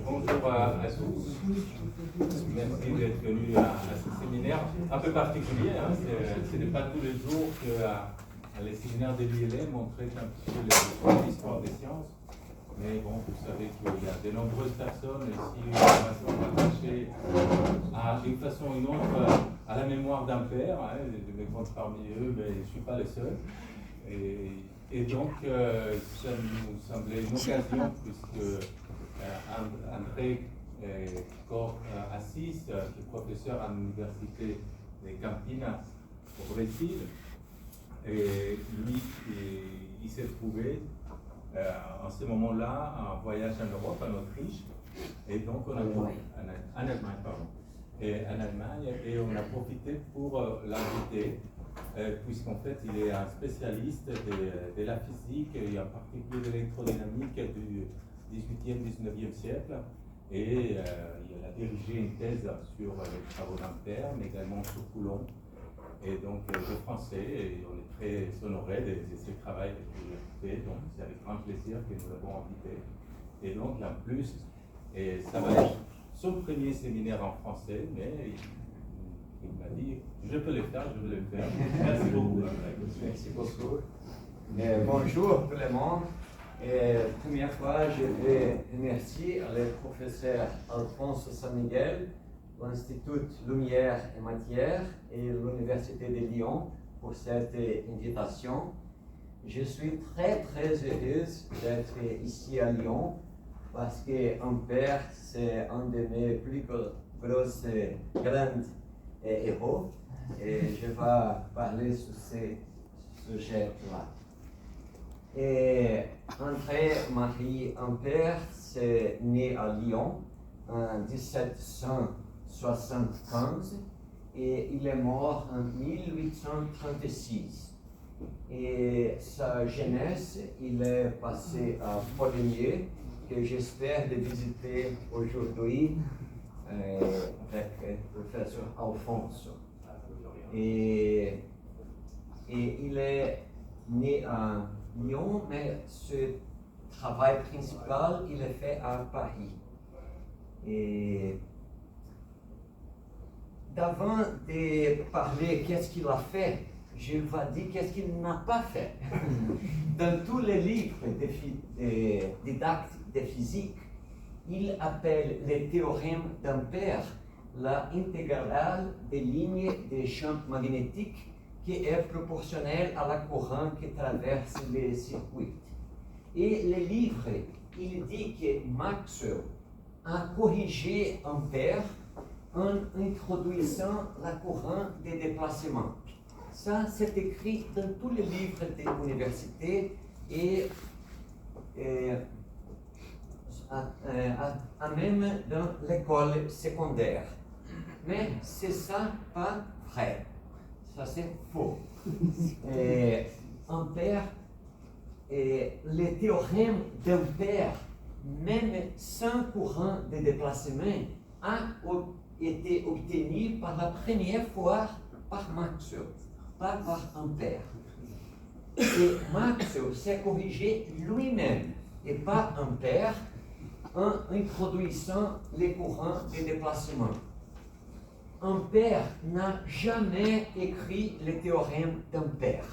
Bonjour à tous. Merci d'être venus à ce séminaire un peu particulier. Hein. Ce n'est pas tous les jours que les séminaires de l'ILM on traite un petit peu l'histoire des sciences. Mais bon, vous savez qu'il y a de nombreuses personnes ici qui sont attachées à une façon ou une autre à la mémoire d'un père. Hein. Je me compte parmi eux, mais je ne suis pas le seul. Et donc, ça nous semblait une occasion, puisque André Cor-Assis, qui est professeur à l'université de Campinas au Brésil, et lui, il s'est trouvé en ce moment-là en voyage en Europe, en Autriche, et donc en Allemagne, pardon. En Allemagne, et on a profité pour l'inviter, puisqu'en fait il est un spécialiste de la physique et en particulier de l'électrodynamique du 18e, 19e siècle, et il a dirigé une thèse sur les travaux d'Ampère, mais également sur Coulomb, et donc de français, et on est très honoré de ce travail qu'il a fait, donc c'est avec grand plaisir que nous l'avons invité. Et donc en plus, et ça va être son premier séminaire en français, mais il m'a dit, je peux le faire, je vais le faire. Merci beaucoup. Merci beaucoup. Bonjour tout le monde. Première fois, je vais remercier le professeur Alphonse San Miguel, l'Institut Lumière et Matière et l'Université de Lyon pour cette invitation. Je suis très heureuse d'être ici à Lyon parce que Ampère, c'est un de mes plus grands héros, et je vais parler sur ces sujets-là. Et André-Marie Ampère est né à Lyon en 1775 et il est mort en 1836. Et sa jeunesse, il est passé à Poligny, que j'espère de visiter aujourd'hui avec le professeur Alphonse. Et il est né à Lyon, mais ce travail principal, il est fait à Paris. Et d'avant de parler qu'est-ce qu'il a fait, je vais dire qu'est-ce qu'il n'a pas fait. Dans tous les livres didactiques de physique, il appelle le théorème d'Ampère l'intégrale des lignes des champs magnétiques qui est proportionnelle à la courant qui traverse les circuits. Et le livre, il dit que Maxwell a corrigé Ampère en introduisant la courant de déplacement. Ça, c'est écrit dans tous les livres de l'université et même dans l'école secondaire. Mais c'est ça pas vrai. Ça c'est faux. Ampère, le théorème d'Ampère, même sans courant de déplacement, a été obtenu par la première fois par Maxwell, pas par Ampère. Et Maxwell s'est corrigé lui-même et pas Ampère en introduisant les courants de déplacement. Ampère n'a jamais écrit le théorème d'Ampère.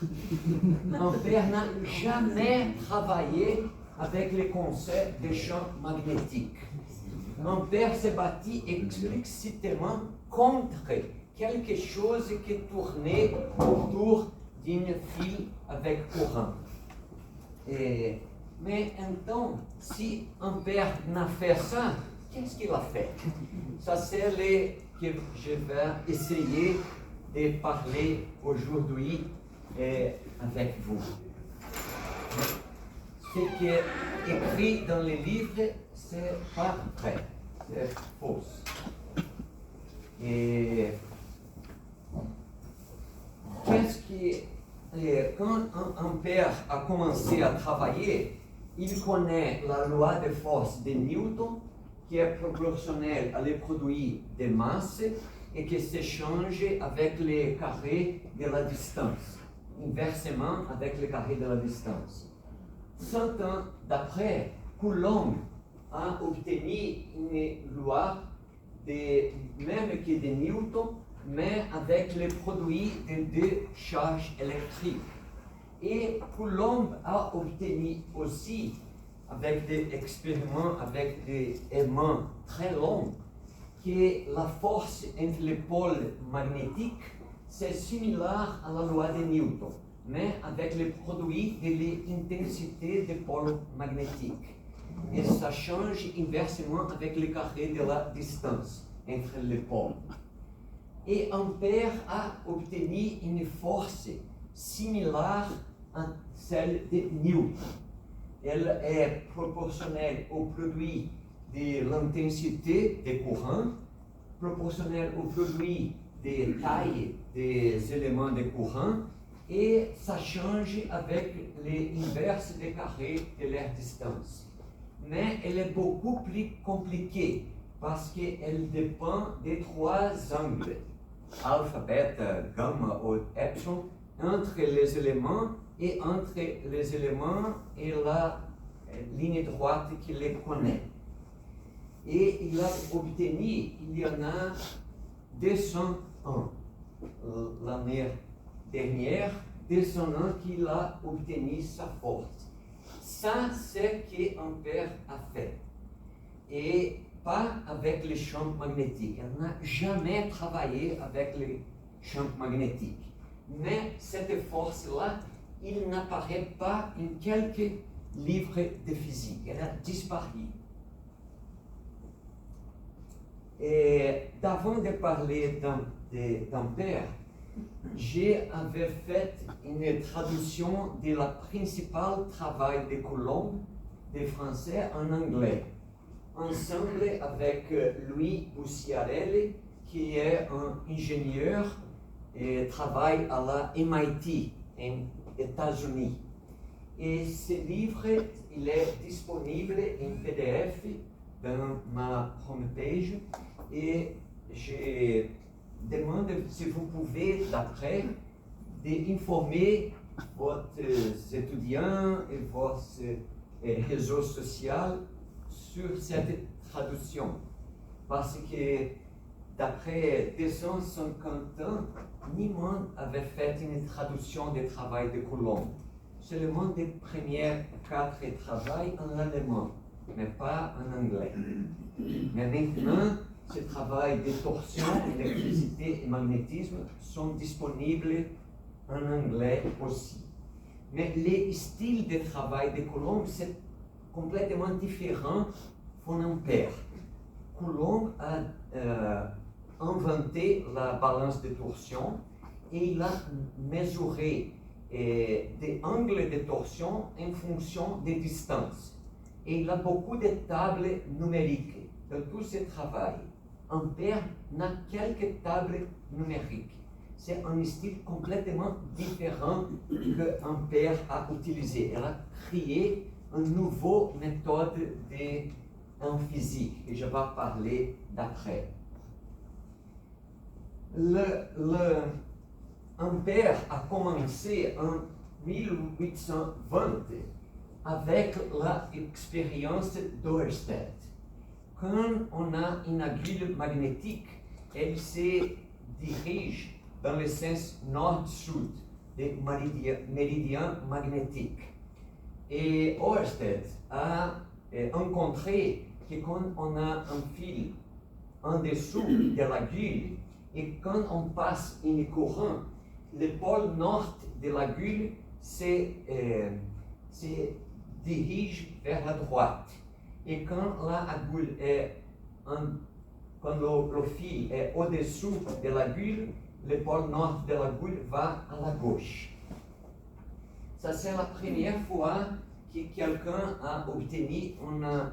Ampère n'a jamais travaillé avec les concepts des champs magnétiques. Ampère s'est battu explicitement contre quelque chose qui tournait autour d'une file avec courant. Mais donc, si Ampère n'a fait ça, qu'est-ce qu'il a fait? Ça, c'est ce que je vais essayer de parler aujourd'hui avec vous. Ce qui est écrit dans les livres, c'est pas vrai, c'est faux. Et quand Ampère a commencé à travailler, il connaît la loi de force de Newton, qui est proportionnelle à le produit de masse et qui s'échange avec les carrés de la distance, inversement avec les carrés de la distance. 100 ans d'après, Coulomb a obtenu une loi même que de Newton, mais avec le produit de deux charges électriques. Et Coulomb a obtenu aussi, avec des expériments avec des aimants très longs, que la force entre les pôles magnétiques, c'est similaire à la loi de Newton, mais avec le produit de l'intensité des pôles magnétiques. Et ça change inversement avec le carré de la distance entre les pôles. Et Ampère a obtenu une force similaire à celle de Newton. Elle est proportionnelle au produit de l'intensité des courants, proportionnelle au produit des tailles des éléments de courant, et ça change avec l'inverse des carrés de leur distance. Mais elle est beaucoup plus compliquée parce qu'elle dépend des trois angles, alpha, bêta, gamma ou epsilon, entre les éléments et entre les éléments et la ligne droite qui les connaît. Et il a obtenu, il y en a 200 ans, l'année dernière, 200 ans qu'il a obtenu sa force. Ça, c'est ce qu'Ampère a fait. Et pas avec les champs magnétiques. Elle n'a jamais travaillé avec les champs magnétiques. Mais cette force-là, il n'apparaît pas en quelques livres de physique. Elle a disparu. Et d'avant de parler d'Ampère, j'avais fait une traduction de la principale travail de Coulomb de français en anglais, ensemble avec Louis Bussiarelli, qui est un ingénieur et travaille à la MIT, en États-Unis. Et ce livre, il est disponible en PDF dans ma homepage et je demande si vous pouvez, d'après, d'informer votre étudiant et vos réseaux sociaux sur cette traduction. Parce que d'après 250 ans, niemand avait fait une traduction des travaux de Coulomb. Seulement des premiers 4 travaux en allemand, mais pas en anglais. Mais maintenant, ces travaux de torsion, électricité et magnétisme sont disponibles en anglais aussi. Mais le style de travail de Coulomb, c'est complètement différent d'Ampère. Coulomb a inventé la balance de torsion et il a mesuré des angles de torsion en fonction des distances. Et il a beaucoup de tables numériques dans tout ce travail. Ampère n'a quelques tables numériques. C'est un style complètement différent que Ampère a utilisé. Elle a créé une nouvelle méthode en physique, et je vais parler d'après. Ampère a commencé en 1820 avec l'expérience d'Oersted. Quand on a une aiguille magnétique, elle se dirige dans le sens nord-sud des méridiens magnétiques. Et Oersted a rencontré que quand on a un fil en dessous de l'aiguille et quand on passe un courant, le pôle nord de l'aiguille se dirige vers la droite. Et quand quand le fil est au-dessous de l'aiguille, le pôle nord de l'aiguille va à la gauche. Ça, c'est la première fois que quelqu'un a obtenu une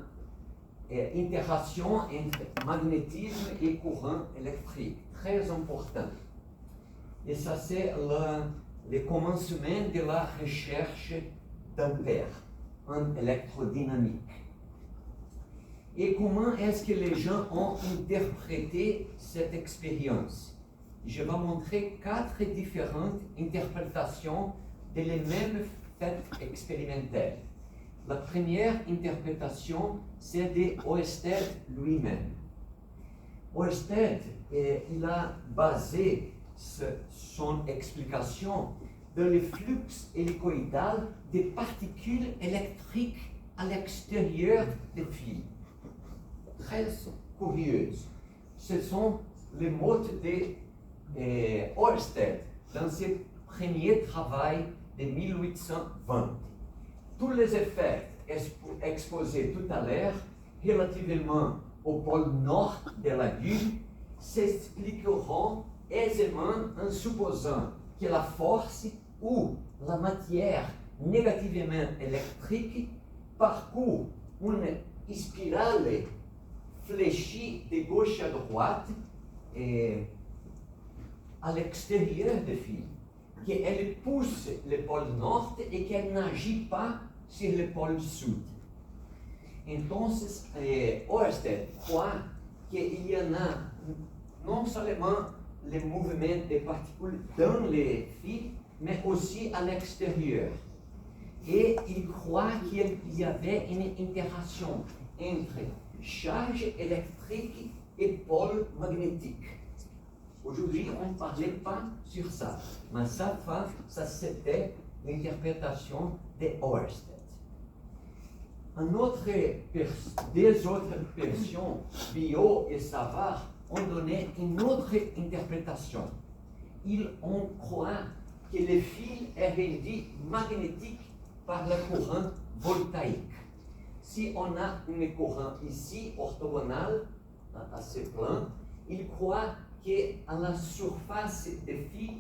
interaction entre magnétisme et courant électrique, très important. Et ça, c'est le commencement de la recherche d'Ampère en électrodynamique. Et comment est-ce que les gens ont interprété cette expérience? Je vais montrer 4 différentes interprétations de les mêmes faits expérimentels. La première interprétation, c'est de Oersted lui-même. Oersted, il a basé son explication dans le flux hélicoïdal des particules électriques à l'extérieur des fils. Très curieuse. Ce sont les mots de Oersted dans ses premiers travaux de 1820. Tous les effets exposés tout à l'heure relativement au pôle nord de la Lune s'expliqueront aisément en supposant que la force ou la matière négativement électrique parcourt une spirale fléchie de gauche à droite à l'extérieur des fils, qu'elle pousse le pôle nord et qu'elle n'agit pas sur le pôle sud. Entonces, Oersted croit qu'il y en a non seulement le mouvement des particules dans les fils, mais aussi à l'extérieur. Et il croit qu'il y avait une interaction entre charge électrique et pôle magnétique. Aujourd'hui, on ne parlait pas sur ça, mais ça c'était l'interprétation de Oersted. Des autres versions, Biot et Savart, ont donné une autre interprétation. Ils ont cru que le fil est rendu magnétique par le courant voltaïque. Si on a un courant ici, orthogonal, à ce plan, ils croient qu'à la surface du fil,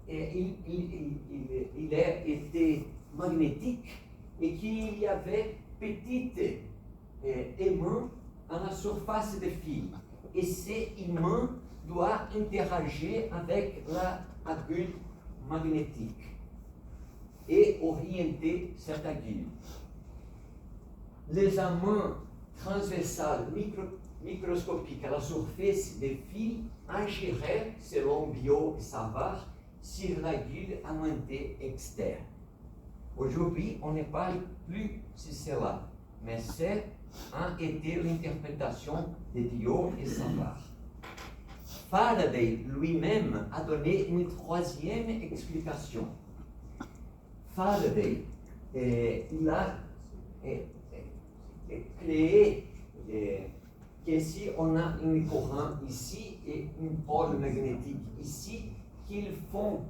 il a été magnétique et qu'il y avait petits aimants à la surface du fil. Et ces aimants doivent interagir avec l'aiguille magnétique et orienter cette aiguille. Les aimants transversales microscopiques à la surface des fils agiraient, selon Biot et Savart, sur l'aiguille aimantée externe. Aujourd'hui, on ne parle plus sur cela, mais c'est a été l'interprétation de Biot et Savart. Faraday lui-même a donné une troisième explication. Faraday, il a créé que si on a un courant ici et un pôle magnétique ici, qu'ils font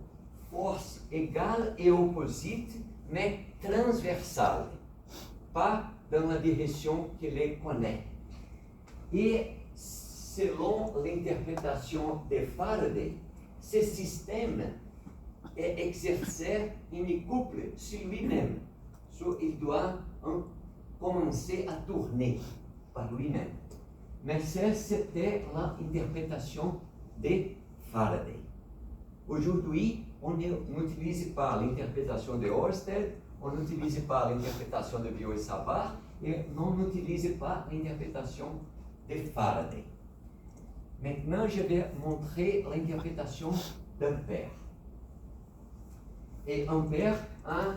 force égale et opposite, mais transversale, pas dans la direction que les connaît. Et selon l'interprétation de Faraday, ce système exerce une couple sur lui-même. Il doit commencer à tourner par lui-même. Mais c'était l'interprétation de Faraday. Aujourd'hui, on n'utilise pas l'interprétation de Oersted, on n'utilise pas l'interprétation de Biot et Savart, et on n'utilise pas l'interprétation de Faraday. Maintenant, je vais montrer l'interprétation d'Ampère. Et Ampère a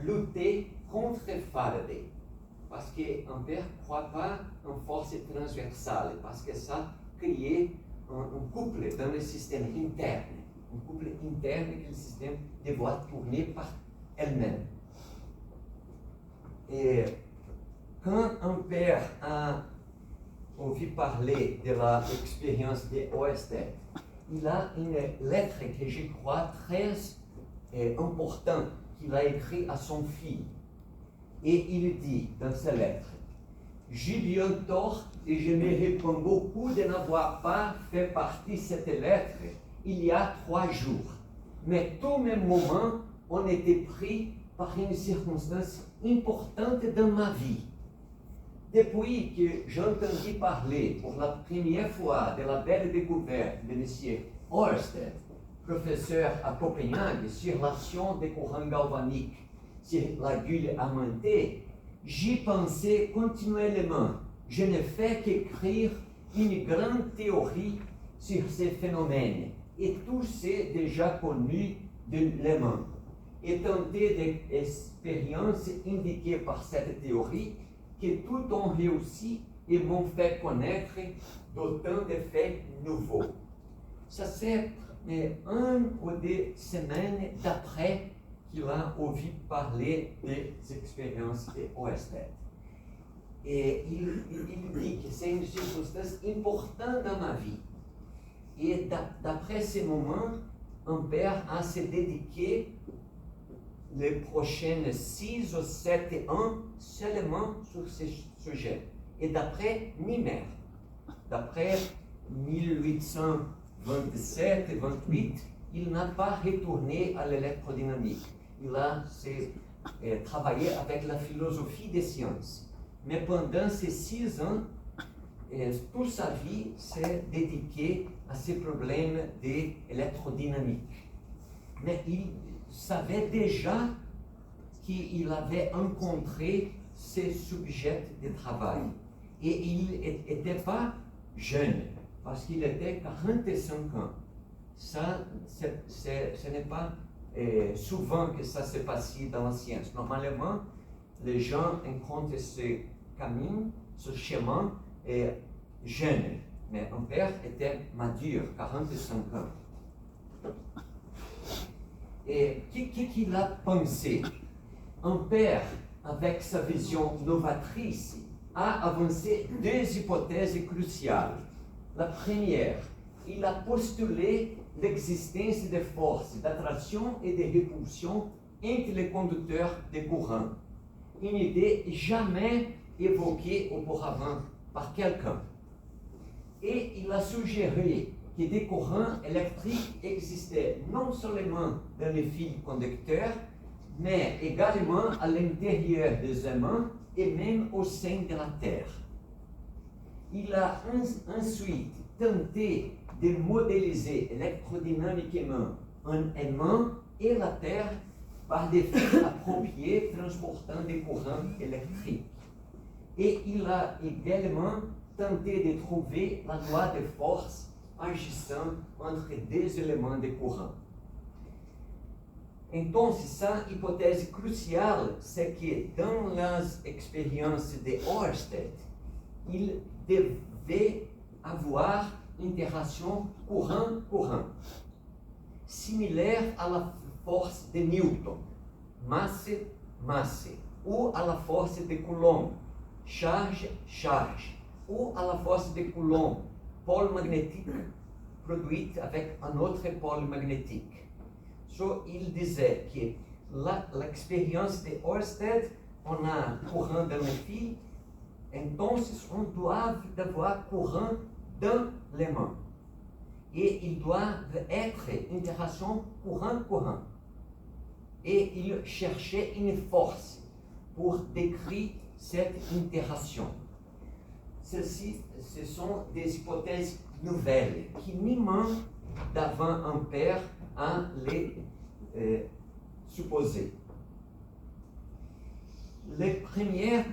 lutté contre Faraday, parce qu'Ampère ne croit pas en force transversale, parce que ça crée un couple dans le système interne, un couple interne que le système doit tourner par elle-même. Et quand Ampère a ouvi parler de l'expérience de Oersted, il a une lettre que je crois très importante qu'il a écrite à son fils. Et il dit dans sa lettre: j'ai bien tort et je me réponds beaucoup de n'avoir pas fait partie de cette lettre il y a 3 jours. Mais tous mes moments ont été pris par une circonstance importante dans ma vie. Depuis que j'entendis parler pour la première fois de la belle découverte de M. Oersted, professeur à Copenhague, sur l'action des courants galvaniques sur l'aiguille aimantée, j'y pensais continuellement. Je ne fais qu'écrire une grande théorie sur ces phénomènes, et tout c'est déjà connu de l'aimant. et tenter des expériences indiquées par cette théorie que tout ont réussi et m'ont fait connaître d'autant de faits nouveaux. Ça c'est un ou deux semaines d'après qu'il a ouvi parler des expériences de Oersted. Et il dit que c'est une circonstance importante dans ma vie. Et d'après ce moment, Ampère a se dédiqué les prochaines 6 ou 7 ans seulement sur ce sujet. Et d'après Niemeyer, d'après 1827 et 28, il n'a pas retourné à l'électrodynamique. Il a travaillé avec la philosophie des sciences. Mais pendant ces 6 ans, toute sa vie s'est dédiée à ces problèmes d'électrodynamique. Mais il savait déjà qu'il avait rencontré ces sujets de travail. Et il n'était pas jeune, parce qu'il était 45 ans. Ça, ce n'est pas souvent que ça se passe dans la science. Normalement, les gens rencontrent ce chemin jeunes. Mais Ampère était mature, 45 ans. Et qu'est-ce qu'il a pensé? Ampère, avec sa vision novatrice, a avancé 2 hypothèses cruciales. La première, il a postulé l'existence de forces d'attraction et de répulsion entre les conducteurs de courant. Une idée jamais évoquée auparavant par quelqu'un. Et il a suggéré que des courants électriques existaient non seulement dans les fils conducteurs, mais également à l'intérieur des aimants et même au sein de la Terre. Il a ensuite tenté de modéliser électrodynamiquement un aimant et la Terre par des fils appropriés transportant des courants électriques. Et il a également tenté de trouver la loi de force agissant entre 2 éléments de courant. Então, sa hypothèse cruciale, c'est que dans les expériences de Oersted, il devait avoir interaction courant-courant, similaire à la force de Newton, masse, ou à la force de Coulomb, charge, ou à la force de Coulomb, pôle magnétique, produite avec un autre pôle magnétique. So, il disait que l'expérience de Oersted, on a courant dans le fil, então on doit avoir courant dans l'aimant. Et il doit être interaction courant-courant. Et il cherchait une force pour décrire cette interaction. Ceci, ce sont des hypothèses nouvelles qui Niemann d'avant Ampère a les supposées. Les premières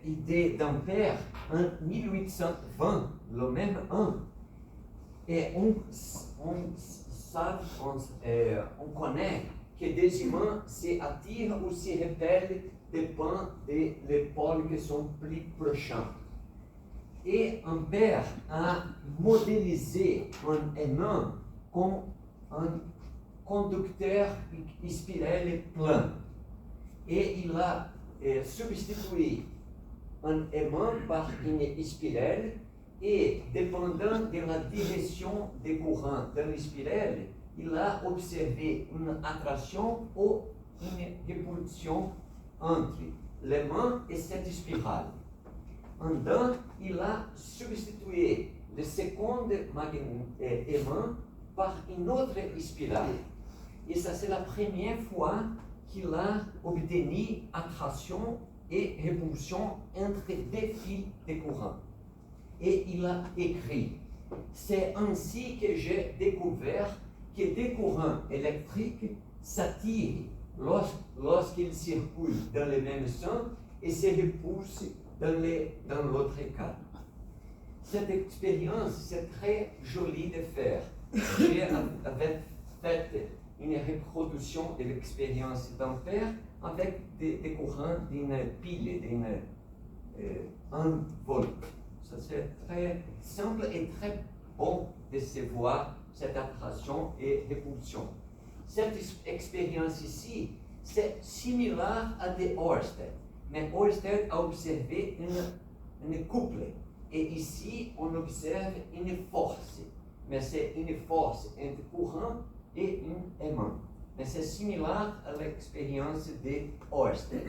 idées d'Ampère en 1820, le même an, et on connaît que des humains s'attirent ou se repellent dépend des pôles qui sont plus proches. Et Ampère a modélisé un aimant comme un conducteur spirale plein. Et il a substitué un aimant par une spirale et, dépendant de la direction des courants dans la spirale, il a observé une attraction ou une répulsion entre l'aimant et cette spirale. Então, il a substitué le second aimant par une autre spirale. Et ça, c'est la première fois qu'il a obtenu attraction et répulsion entre 2 fils de courant. Et il a écrit: c'est ainsi que j'ai découvert que des courants électriques s'attirent lorsqu'ils circulent dans le même sens et se repoussent dans l'autre cas. Cette expérience, c'est très joli de faire. J'avais fait une reproduction de l'expérience d'Ampère avec des courants d'une pile, d'un volt. Ça c'est très simple et très bon de se voir cette attraction et répulsion. Cette expérience ici, c'est similaire à de Ørsted, mais Ørsted a observé une couple, et ici on observe une force, mais c'est une force entre courant et un aimant. Mais c'est similaire à l'expérience de Ørsted.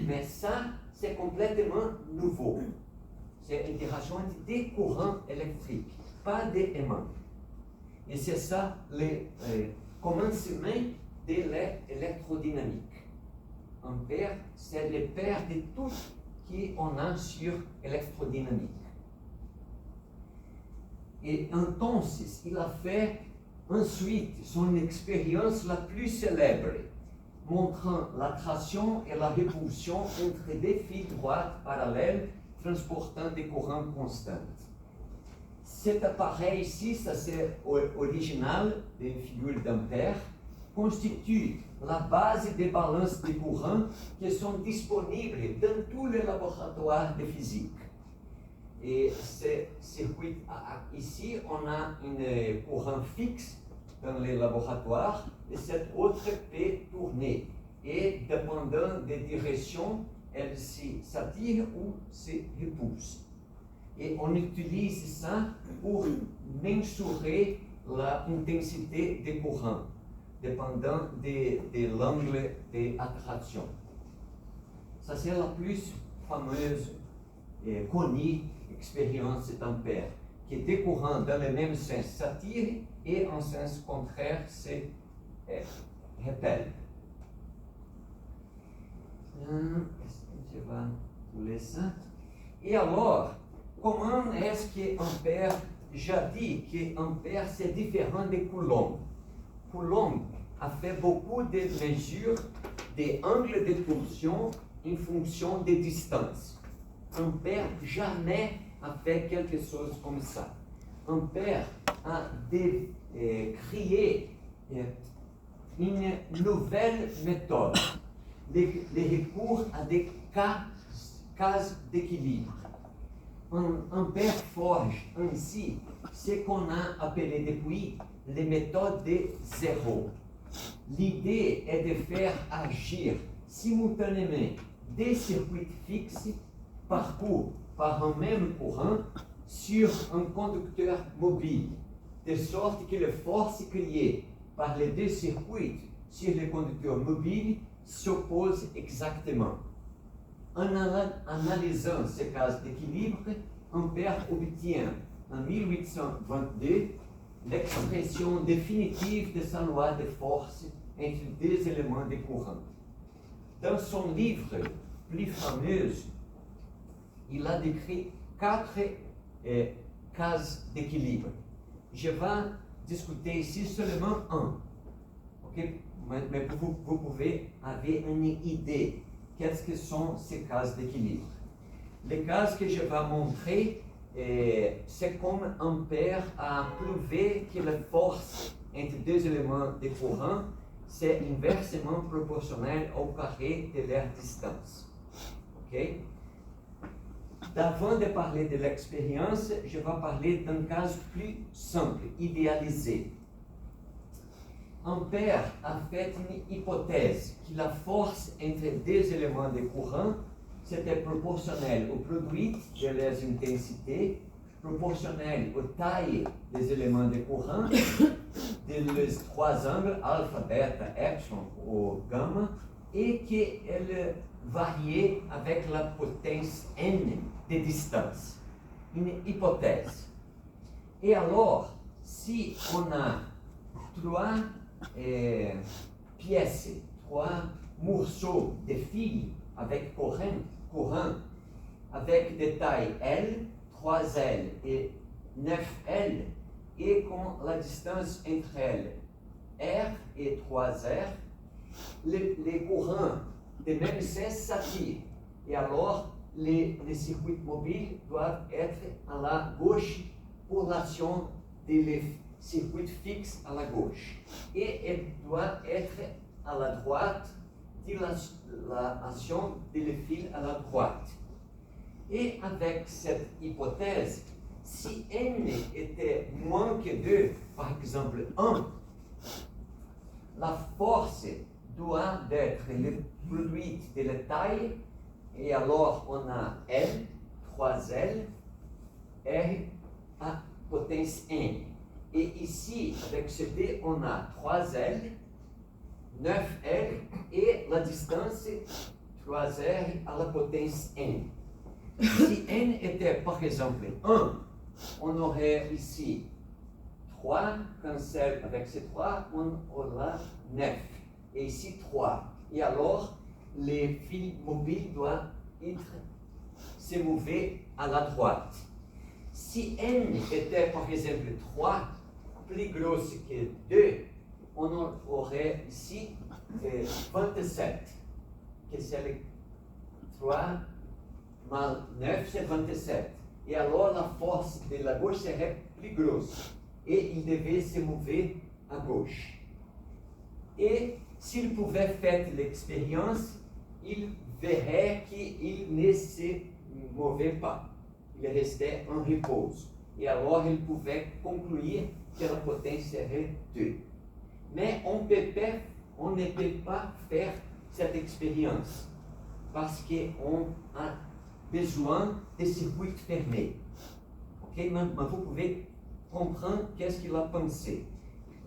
Mais ça, c'est complètement nouveau. C'est l'interaction entre des courants électriques, pas des aimants. Et c'est ça le commencement de l'électrodynamique. Ampère, c'est le père de tout ce qu'on a sur l'électrodynamique. Et entonces, il a fait ensuite son expérience la plus célèbre, montrant l'attraction et la répulsion entre des fils droites parallèles transportant des courants constants. Cet appareil ici, ça c'est original des figures d'Ampère, constitue la base des balances de courant qui sont disponibles dans tous les laboratoires de physique. Et ce circuit, ici, on a un courant fixe dans les laboratoires et cet autre peut tourner. Et dépendant des directions, elle s'attire ou se repousse. Et on utilise ça pour mesurer l'intensité des courants, dépendant de l'angle d'attraction. Ça c'est la plus fameuse et connue expérience d'Ampère, que des courants dans le même sens s'attirent et en sens contraire se repellent. Je vais rouler ça. Et alors, comment est-ce que Ampère, j'ai dit que Ampère c'est différent de Coulomb. Coulomb a fait beaucoup de mesures des angles de torsion en fonction des distances. Ampère jamais a fait quelque chose comme ça. Ampère a créé une nouvelle méthode, le recours à des cases d'équilibre. Ampère forge ainsi ce qu'on a appelé depuis les méthodes de zéro. L'idée est de faire agir simultanément des circuits fixes parcourus par un même courant sur un conducteur mobile, de sorte que les forces créées par les deux circuits sur le conducteur mobile s'opposent exactement. En analysant ces cas d'équilibre, Ampère obtient en 1822 l'expression définitive de sa loi de force entre deux éléments de courant. Dans son livre plus fameux, il a décrit 4 cas d'équilibre. Je vais discuter ici seulement un. Okay? Mais vous pouvez avoir une idée qu'est-ce que sont ces cas d'équilibre. Les cas que je vais montrer, c'est comme Ampère a prouvé que la force entre deux éléments de courant c'est inversement proportionnel au carré de leur distance. Okay? Avant de parler de l'expérience, je vais parler d'un cas plus simple, idéalisé. Ampère a fait une hypothèse que la force entre deux éléments de courant c'était proportionnel au produit de leurs intensités, proportionnel aux tailles des éléments de courant, des trois angles, alpha, bêta, epsilon ou gamma, et qu'elle variait avec la potence n de distance. Une hypothèse. Et alors, si on a trois pièces, trois morceaux de fil avec courant avec des tailles L, 3L et 9L, et quand la distance entre elles, R et 3R, les courants de même sens s'attirent. Et alors, les circuits mobiles doivent être à la gauche pour l'action de les circuit fixe à la gauche. Et elle doit être à la droite de l'action de le fil à la droite. Et avec cette hypothèse, si n était moins que 2, par exemple 1, la force doit être le produit de la taille, et alors on a L, 3L, R à potence n. Et ici, avec ce D, on a 3L, 9L et la distance 3R à la potence n. Si n était par exemple 1, on aurait ici 3, cancel avec ces 3, on aura 9. Et ici 3. Et alors, le fil mobile doit se mouvoir à la droite. Si n était par exemple 3, plus gros que 2, on aurait ici 27, que c'est le 3 mal 9, c'est 27. Et alors la force de la gauche serait plus grosse. Et il devait se mouvoir à gauche. Et s'il pouvait faire l'expérience, il verrait qu'il ne se mouvait pas. Il restait en repos. Et alors il pouvait conclure que la potence serait 2. Mais on ne peut pas faire cette expérience parce qu'on a besoin de circuits fermés. Ok? Mais vous pouvez comprendre qu'est-ce qu'il a pensé.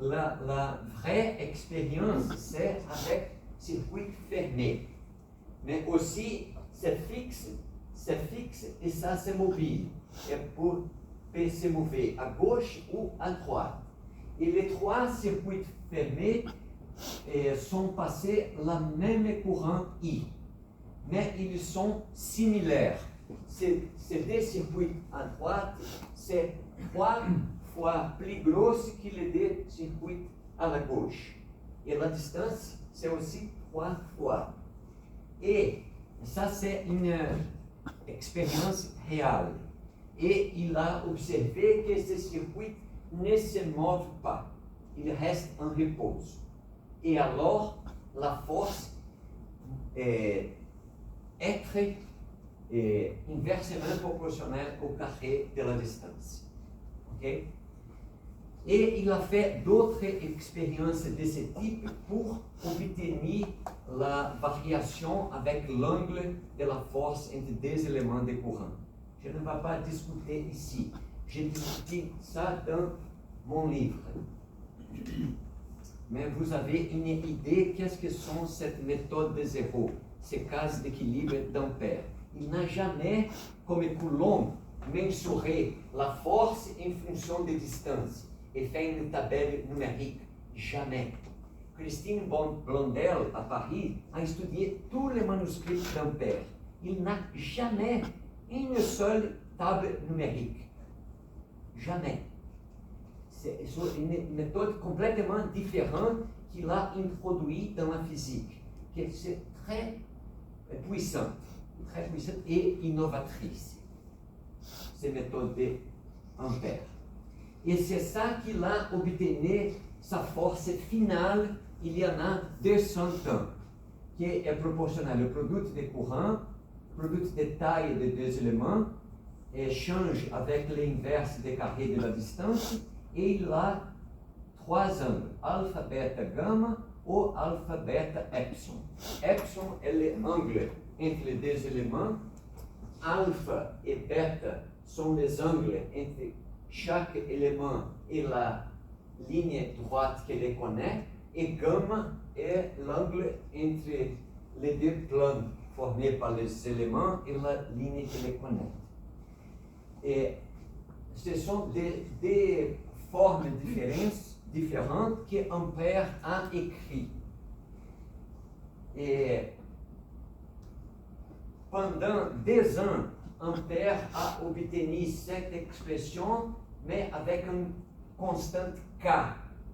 La vraie expérience, c'est avec circuit fermé. Mais aussi, c'est fixe et ça, c'est mobile. Et pour se mouvoir à gauche ou à droite. Et les trois circuits fermés sont passés la même courant I. Mais ils sont similaires. Ces deux circuits à droite, c'est 3 fois plus gros que les deux circuits à la gauche. Et la distance, c'est aussi 3 fois. Et ça, c'est une expérience réelle. Et il a observé que ces circuits ne se mouvent pas. Ils restent en repos. Et alors, la force est inversement proportionnelle au carré de la distance. Okay? Et il a fait d'autres expériences de ce type pour obtenir la variation avec l'angle de la force entre deux éléments de courant. Je ne vais pas discuter ici. J'ai discuté ça dans mon livre. Mais vous avez une idée qu'est-ce que sont cette méthode de zéro, ces cases d'équilibre d'Ampère. Il n'a jamais, comme Coulomb, mesuré la force en fonction de distance et fait une tabelle numérique. Jamais. Christine Blondel, à Paris, a étudié tous les manuscrits d'Ampère. Il n'a jamais une seule table numérique. Jamais. C'est une méthode complètement différente qu'il a introduite dans la physique, qui est très puissante et innovatrice. Cette méthode d'Ampère. Et c'est ça qu'il a obtenu sa force finale il y en a 200 ans, qui est proportionnel au produit de courant, produit de taille de deux éléments, et change avec l'inverse des carrés de la distance, et il a 3 angles, alpha, beta, gamma ou alpha, beta, epsilon. Epsilon est l'angle entre les deux éléments, alpha et beta sont les angles entre chaque élément et la ligne droite qui les connecte, et gamma est l'angle entre les deux plans formés par les éléments et la ligne qui les connecte. Et ce sont des formes différentes que Ampère a écrit. Et pendant 2 ans, Ampère a obtenu cette expression, mais avec une constante K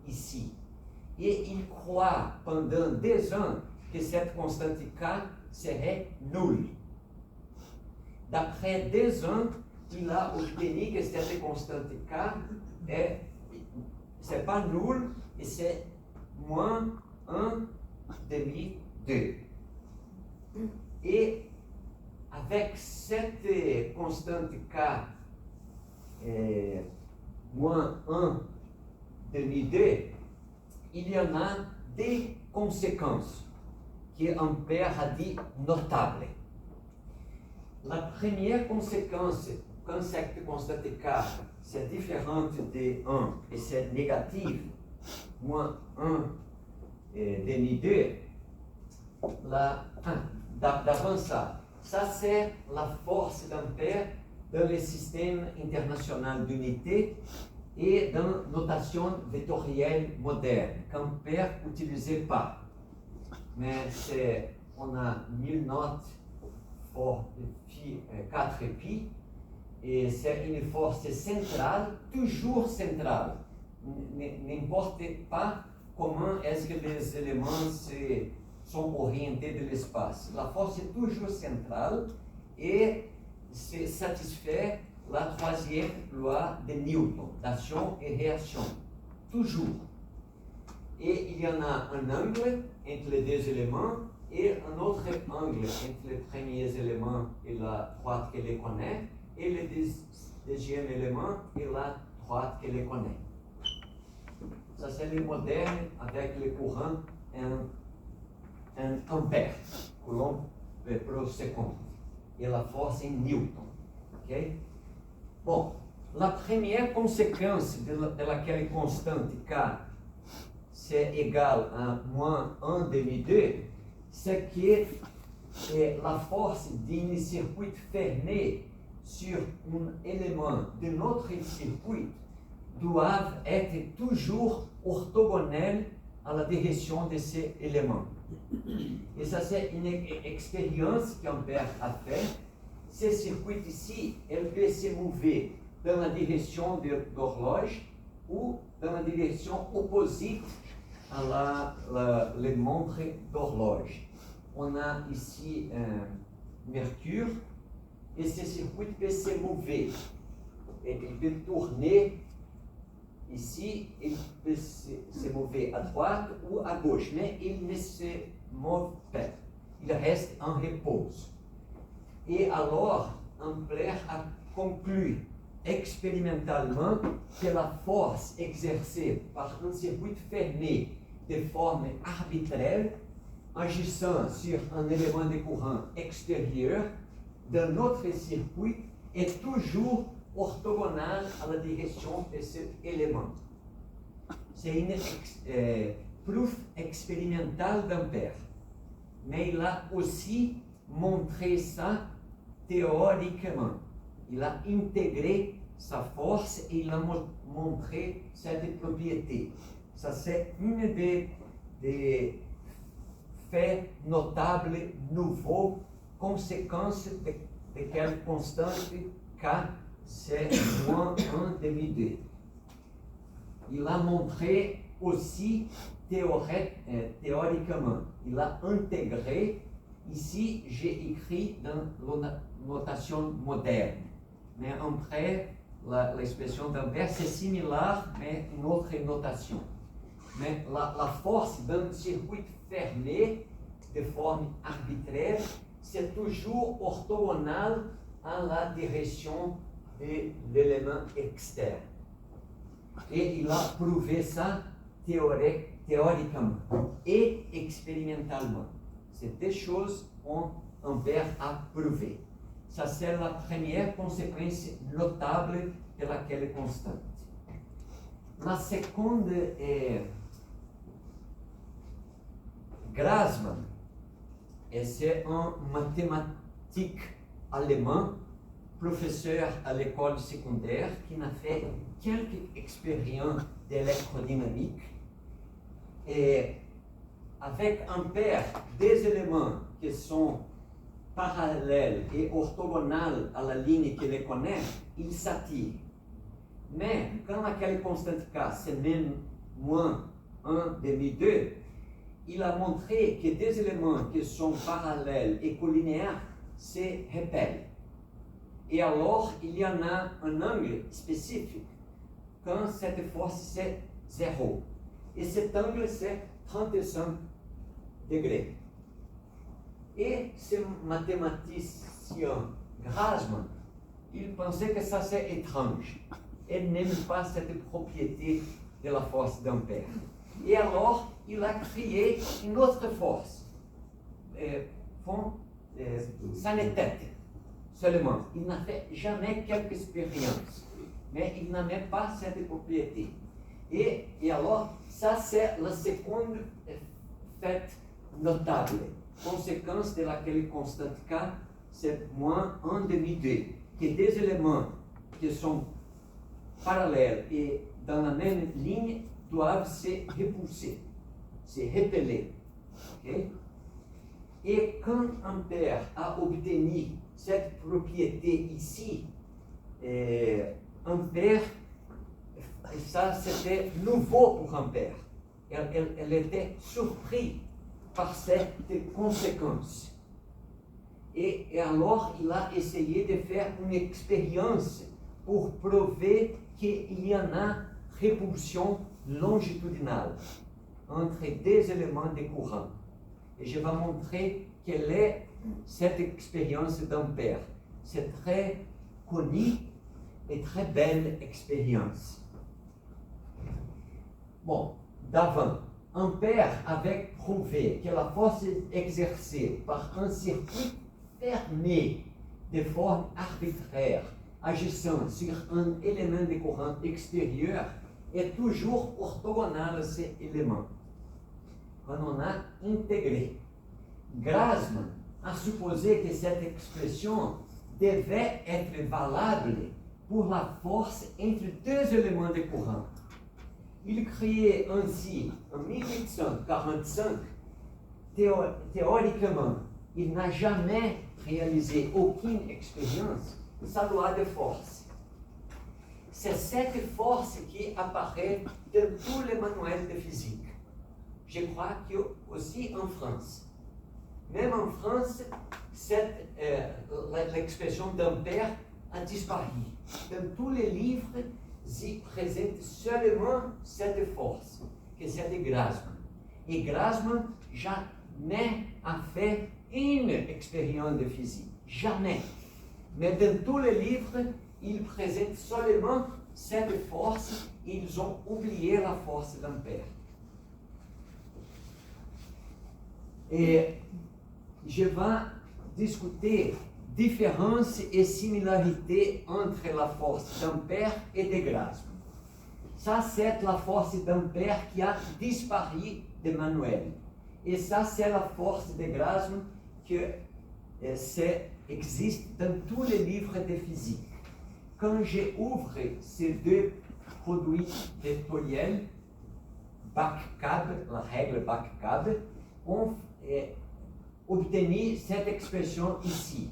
ici. Et il croit pendant 2 ans que cette constante K serait nulle. D'après 2 ans, il a obtenu que cette constante K c'est pas nul et c'est moins 1 demi 2. Et avec cette constante K moins 1 demi 2, il y en a des conséquences que Ampère a dit notables. La première conséquence, quand cette constante K c'est différente de 1 et c'est négatif, moins 1 demi 2, d'avant ça c'est la force d'Ampère dans le système international d'unité et dans notation vectorielle moderne, qu'Ampère n'utilisait pas. Mais on a 1000 notes pour 4 pi, et c'est une force centrale, toujours centrale. N'importe pas comment est-ce que les éléments sont orientés de l'espace. La force est toujours centrale et c'est satisfait la troisième loi de Newton, d'action et réaction. Toujours. Et il y en a un angle entre les deux éléments et un autre angle entre les premiers éléments et la droite qui les connaît, et le deuxième élément et la droite qui les connaît. Ça c'est le moderne avec le courant en ampère, coulomb per seconde, et la force en Newton. Okay? Bon, la première conséquence de laquelle constante K c'est égal à moins 1 demi 2, c'est que la force d'un circuit fermé sur un élément de notre circuit doivent être toujours orthogonales à la direction de ces éléments. Et ça, c'est une expérience qu'Ampère a fait. Ce circuit ici, elle peut se mouver dans la direction de l'horloge ou dans la direction opposite à la montre d'horloge. On a ici Mercure, et ce circuit peut se mouver. Et il peut tourner ici, il peut se mouver à droite ou à gauche, mais il ne se move pas. Il reste en repos. Et alors, Ampère a conclu expérimentalement que la force exercée par un circuit fermé de forme arbitraire, agissant sur un élément de courant extérieur de notre circuit, est toujours orthogonale à la direction de cet élément. C'est une preuve expérimentale d'Ampère. Mais il a aussi montré ça théoriquement. Il a intégré sa force et il a montré cette propriété. Ça, c'est une des faits notables nouveaux, conséquences de quelle constante K c'est moins 1 demi 2. Il a montré aussi théoriquement. Il a intégré. Ici, j'ai écrit dans la notation moderne. Mais après, l'expression d'Ampère, c'est similaire, mais une autre notation. Mais la force d'un circuit fermé de forme arbitraire, c'est toujours orthogonal à la direction de l'élément externe. Et il a prouvé ça théoriquement et expérimentalement. C'est deux choses qu'Ampère a prouvées. Ça, c'est la première conséquence notable de laquelle constante. La seconde est Grassmann, et c'est un mathématique allemand, professeur à l'école secondaire, qui a fait quelques expériences d'électrodynamique. Et avec Ampère, des éléments qui sont parallèles et orthogonales à la ligne qui les connaît, ils s'attirent. Mais quand laquelle constante K, c'est même moins 1 demi 2, il a montré que des éléments qui sont parallèles et collinéaires se repellent. Et alors, il y en a un angle spécifique quand cette force 0. Et cet angle, c'est 35 degrés. Et ce mathématicien Grassmann, il pensait que ça c'est étrange. Il n'aime pas cette propriété de la force d'Ampère. Et alors, il a créé une autre force. Ça n'est tête seulement. Il n'a fait jamais quelque expérience. Mais il n'aimait pas cette propriété. Et alors, ça c'est la seconde fait notable. Conséquence de laquelle constante K, c'est moins 1 demi-D. Que des éléments qui sont parallèles et dans la même ligne doivent se repousser, se repeler. Okay? Et quand Ampère a obtenu cette propriété ici, Ampère, ça c'était nouveau pour Ampère. Elle était surprise par cette conséquence. Et alors, il a essayé de faire une expérience pour prouver qu'il y en a répulsion longitudinale entre deux éléments de courant. Et je vais montrer quelle est cette expérience d'Ampère. C'est très connu et très belle expérience. Bon, d'avant, Ampère avait prouvé que la force exercée par un circuit fermé de forme arbitraire, agissant sur un élément de courant extérieur, est toujours orthogonal à ces éléments. Quand on a intégré, Grassmann a supposé que cette expression devait être valable pour la force entre deux éléments de courant. Il créait ainsi, en 1845, théoriquement, il n'a jamais réalisé aucune expérience, sa loi de force. C'est cette force qui apparaît dans tous les manuels de physique. Je crois que aussi en France. Même en France, l'expression d'Ampère a disparu. Dans tous les livres, il présente seulement cette force, que c'est de Grassmann. Et Grassmann jamais a fait une expérience de physique. Jamais. Mais dans tous les livres, ils présentent seulement cette force. Ils ont oublié la force d'Ampère. Et je vais discuter différences et similarités entre la force d'Ampère et de Grassmann. Ça, c'est la force d'Ampère qui a disparu de manuel. Et ça, c'est la force de Grassmann qui existe dans tous les livres de physique. Quand j'ouvre ces deux produits vectoriels, Bach-Cab, la règle Bach-Cab, on obtenu cette expression ici.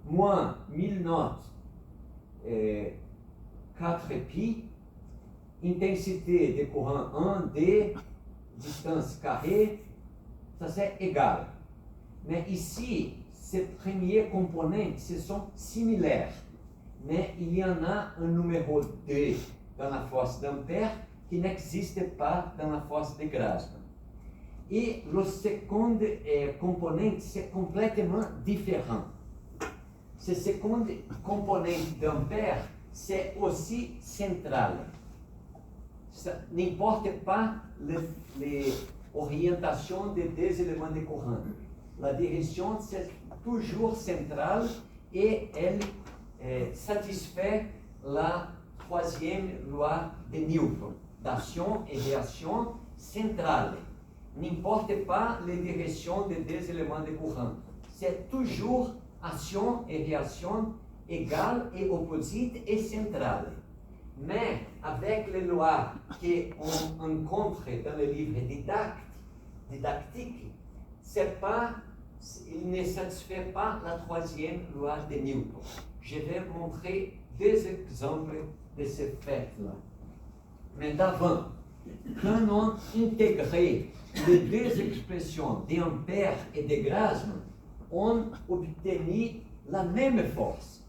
Moins 1000 notes 4π, intensité de courant 1D, distance carrée, ça c'est égal. Mais ici, ces premiers components, ce sont similaires. Mais il y en a un numéro 2 dans la force d'Ampère qui n'existe pas dans la force de Grassmann. Et le second component, c'est complètement différent. Ce second component d'Ampère, c'est aussi central. Ça n'importe pas l'orientation des deux éléments de courant. La direction, c'est toujours centrale et elle satisfait la troisième loi de Newton, d'action et réaction centrale. N'importe pas les directions des deux éléments de courant. C'est toujours action et réaction égales et opposites et centrales. Mais avec les lois qu'on rencontre dans les livres didactiques, il ne satisfait pas la troisième loi de Newton. Je vais montrer deux exemples de ce fait-là. Mais d'avant, quand on intégrait les deux expressions d'Ampère et de Grassmann, on obtenait la même force.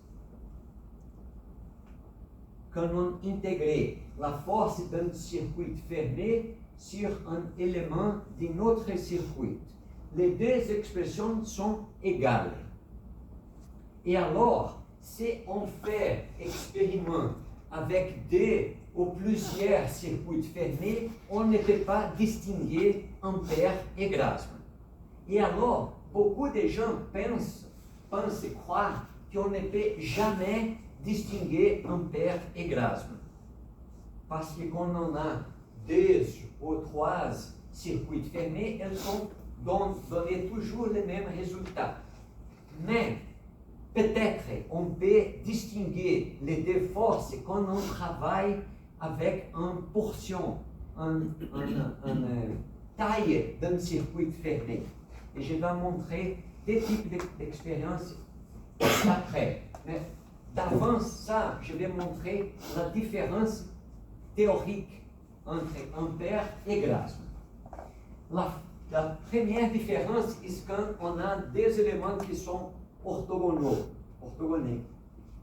quand on intègre la force d'un circuit fermé sur un élément d'un autre circuit. Les deux expressions sont égales. Et alors, si on fait expériment avec deux ou plusieurs circuits fermés, on ne peut pas distinguer ampère et grasme. Et alors, beaucoup de gens pensent croire qu'on ne peut jamais distinguer ampère et grasme. Parce que quand on a deux ou trois circuits fermés, elles vont donner toujours le même résultat. Mais peut-être on peut distinguer les deux forces quand on travaille avec une portion, une taille d'un circuit fermé. Et je vais montrer deux types d'expériences après. Mais d'avant ça, je vais montrer la différence théorique entre ampère et grasme. La première différence est quand on a deux éléments qui sont orthogonaux.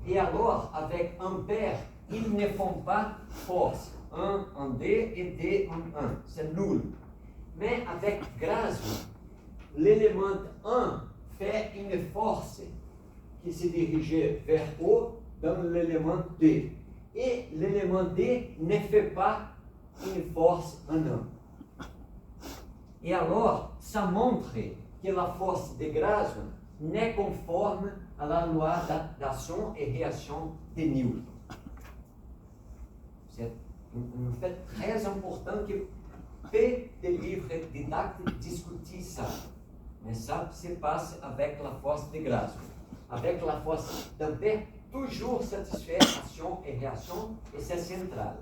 Et alors, avec ampère, ils ne font pas force. 1 en D et D en 1. C'est nul. Mais avec grasme, l'élément 1 fait une force qui se dirige vers haut dans l'élément D. Et l'élément D ne fait pas une force en 1. Et alors, ça montre que la force de grasme n'est conforme à la loi d'action et réaction de Newton. C'est un fait très important que peu de livres didactiques discutent ça. Mais ça se passe avec la force de grasme. Avec la force d'ampère, toujours satisfait action et réaction, et c'est central.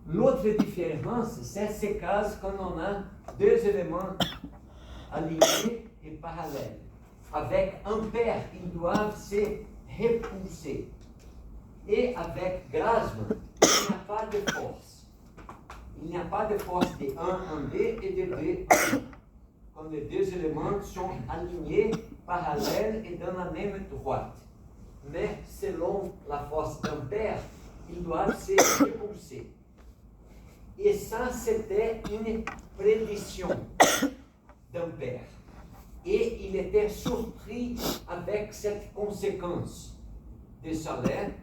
L'autre différence, c'est ce cas quand on a deux éléments alignés et parallèles. Avec ampère, ils doivent se repulser. Et avec grasme, il n'y a pas de force. Il n'y a pas de force de 1 en D et de D en 1. Quand les deux éléments sont alignés, parallèles et dans la même droite. Mais selon la force d'ampère, ils doivent se repulser. Et ça, c'était une prédiction d'ampère. Et il était surpris avec cette conséquence de sa lettre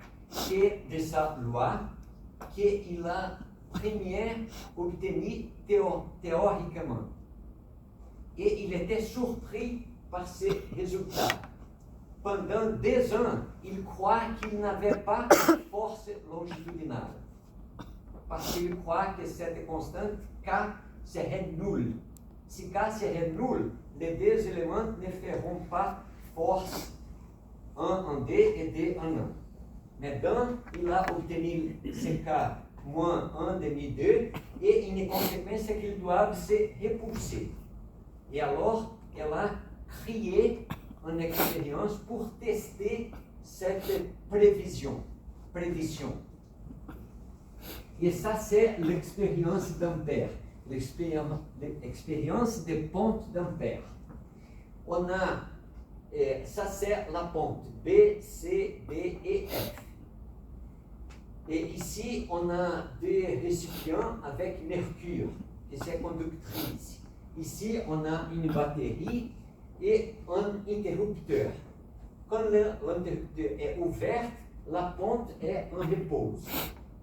et de sa loi qu'il a première obtenue théoriquement. Et il était surpris par ces résultats. Pendant 2 ans, il croit qu'il n'avait pas de force longitudinale. Parce qu'il croit que cette constante K serait nulle. Si K serait nulle, les deux éléments ne feront pas force 1 en D et D en 1. Mais donc, il a obtenu ce K moins 1 demi 2 et une conséquence est qu'ils doivent se repulser. Et alors, elle a créé une expérience pour tester cette prédiction. Et ça, c'est l'expérience d'ampère, l'expérience des pontes d'ampère. On a, ça c'est la ponte B, C, D et F. Et ici, on a des récipients avec mercure, qui c'est conductrice. Ici, on a une batterie et un interrupteur. Quand l'interrupteur est ouvert, la ponte est en repos.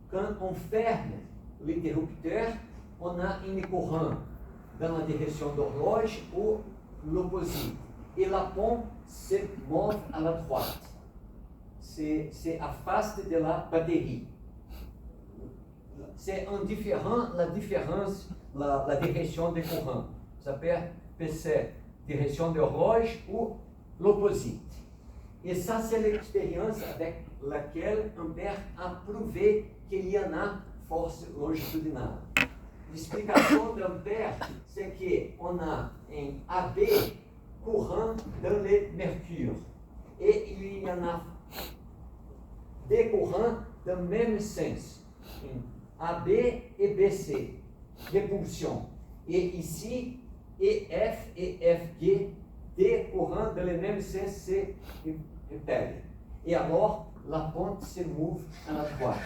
Quand on ferme l'interrupteur, on a un courant dans la direction d'horloge ou l'opposite. Et la pompe se move à la droite. Se afasta de la batterie. C'est indifférent la différence, la direction du courant. Ça peut être direction d'horloge ou l'opposite. Et ça, c'est l'expérience avec laquelle Ampère a prouvé qu'il y en a force longitudinale. L'explication d'Ampère, c'est qu'on a un AB courant dans le mercure. Et il y en a des courants dans le même sens. AB et BC, répulsion. Et ici, EF et FG, des courants dans le même sens se repellent. Et alors, la pente se move à la droite.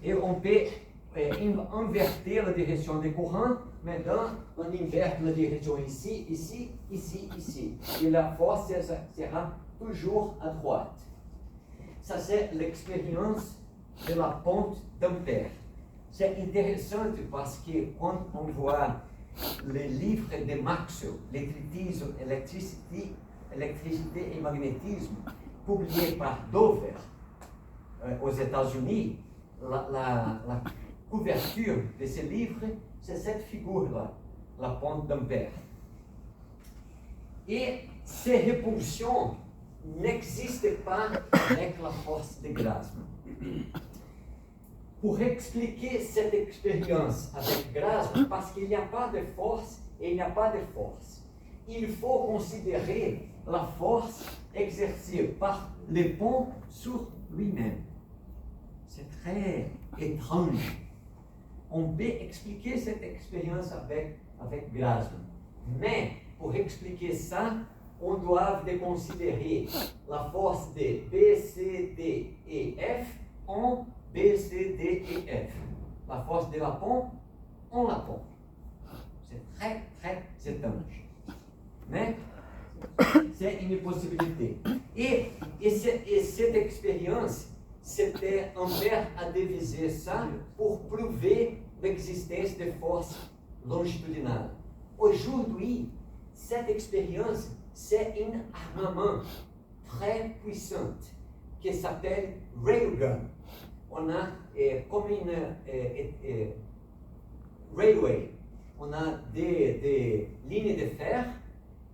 Et on peut inverter la direction des courants, maintenant on inverte la direction ici, ici, ici, ici. Et la force sera toujours à droite. Ça, c'est l'expérience de la pente d'Ampère. C'est intéressant parce que quand on voit les livres de Maxwell, les traités électricité et magnétisme, publiés par Dover aux États-Unis, la couverture de ces livres, c'est cette figure-là, la pente d'Ampère. Et ces répulsions n'existent pas avec la force de Grassmann. Pour expliquer cette expérience avec Grassmann, parce qu'il n'y a pas de force et il n'y a pas de force, il faut considérer la force exercée par le pont sur lui-même. C'est très étrange. On peut expliquer cette expérience avec Grassmann. Mais pour expliquer ça, on doit considérer la force de B, C, D et F en B, C, D et F. La force de la pompe en la pompe. C'est très, très étrange. Mais c'est une possibilité. Et cette expérience, c'était Ampère a divisé ça pour prouver l'existence de forces longitudinales. Aujourd'hui, cette expérience, c'est un armement très puissant qui s'appelle Railgun. On a comme une railway, on a des lignes de fer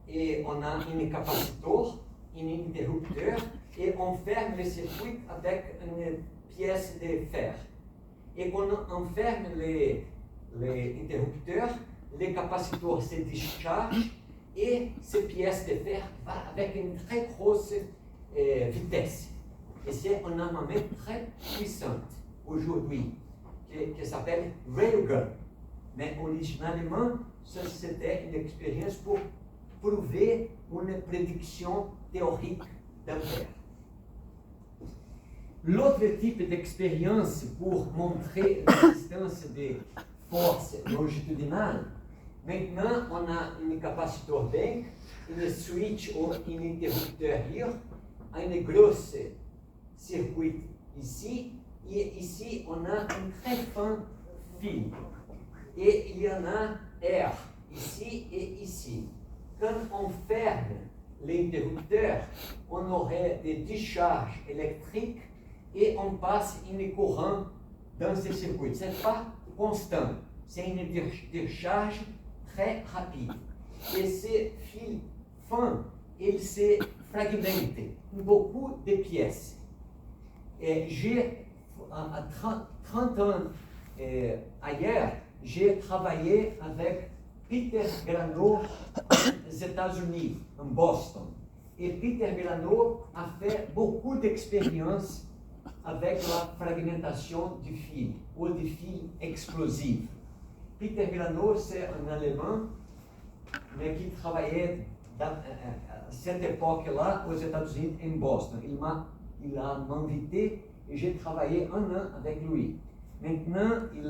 et on a un capaciteur, un interrupteur et on ferme le circuit avec une pièce de fer. Et quand on ferme l'interrupteur, le capaciteur se décharge et cette pièce de fer va avec une très grosse vitesse. Et c'est un armement très puissant aujourd'hui qui s'appelle Railgun. Mais originalement, c'était une expérience pour prouver une prédiction théorique d'Ampère. L'autre type d'expérience pour montrer l'existence des forces longitudinales, maintenant on a un capaciteur bank, une switch ou un interrupteur hier, un gros circuit ici, et ici on a un très fin fil. Et il y en a R ici et ici. Quand on ferme l'interrupteur, on aurait des décharges électriques et on passe un courant dans ce circuit. Ce n'est pas constant, c'est une décharge très rapide. Et ces fils fins, ils se fragmentent en beaucoup de pièces. Et j'ai, à 30 ans ailleurs, j'ai travaillé avec Peter Grano aux États-Unis, en Boston. Et Peter Grano a fait beaucoup d'expériences avec la fragmentation du fil, ou du fil explosif. Peter Grano, c'est un Allemand, mais qui travaillait à cette époque-là aux États-Unis, en Boston. Il a m'invité et j'ai travaillé un an avec lui. Maintenant, il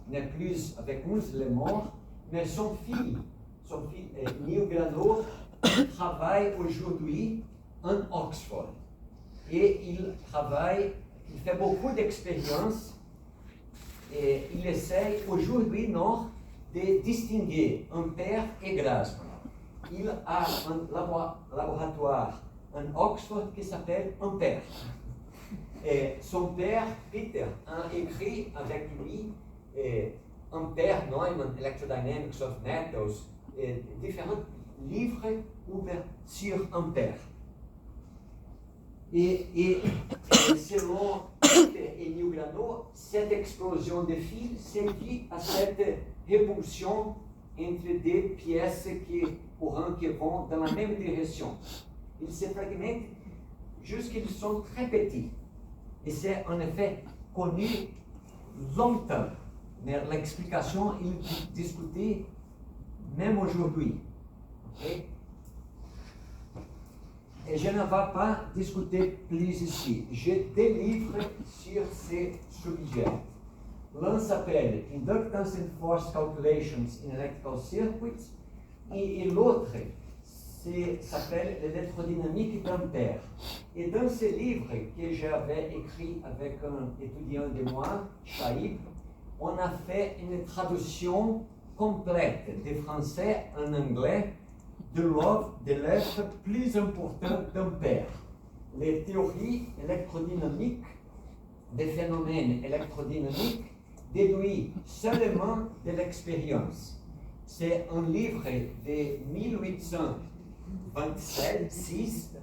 n'est plus avec nous, il est mort, mais son fils Neil Grano, travaille aujourd'hui en Oxford. Et il fait beaucoup d'expériences et il essaie aujourd'hui de distinguer Ampère et Grassmann. Il a un laboratoire en Oxford qui s'appelle Ampère. Et son père, Peter, a écrit avec lui Ampère, Neumann, Electrodynamics of Metals, différents livres ouverts sur Ampère. Et selon Peter et Neil Grano, cette explosion de fils c'est due à cette répulsion entre deux pièces qui vont dans la même direction. Ils se fragmentent jusqu'ils sont très petits. Et c'est en effet connu longtemps, mais l'explication est discutée même aujourd'hui. Okay? Et je ne vais pas discuter plus ici. J'ai des livres sur ces sujets. L'un s'appelle Inductance and Force Calculations in Electrical Circuits et l'autre s'appelle L'électrodynamique d'Ampère. Et dans ce livre que j'avais écrit avec un étudiant de moi, Chaib, on a fait une traduction complète de français en anglais de l'œuvre plus importante d'Ampère, les théories électrodynamiques des phénomènes électrodynamiques déduits seulement de l'expérience. C'est un livre de 1826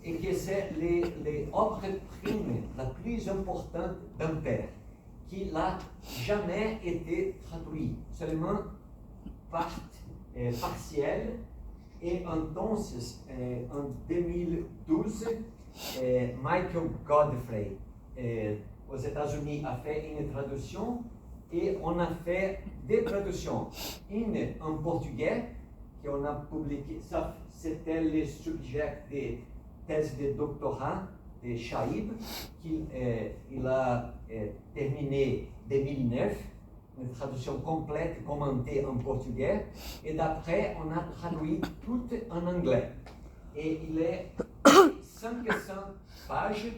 et que c'est l'œuvre prime la plus importante d'Ampère, qui n'a jamais été traduite, seulement partielle. Et entonces, en 2012, Michael Godfrey, aux États-Unis, a fait une traduction et on a fait deux traductions. Une en portugais, qu'on a publié, ça c'était le sujet de thèse de doctorat de Chaib, qu'il a terminé en 2009. Une traduction complète, commentée en portugais, et d'après, on a traduit tout en anglais. Et il est 500 pages,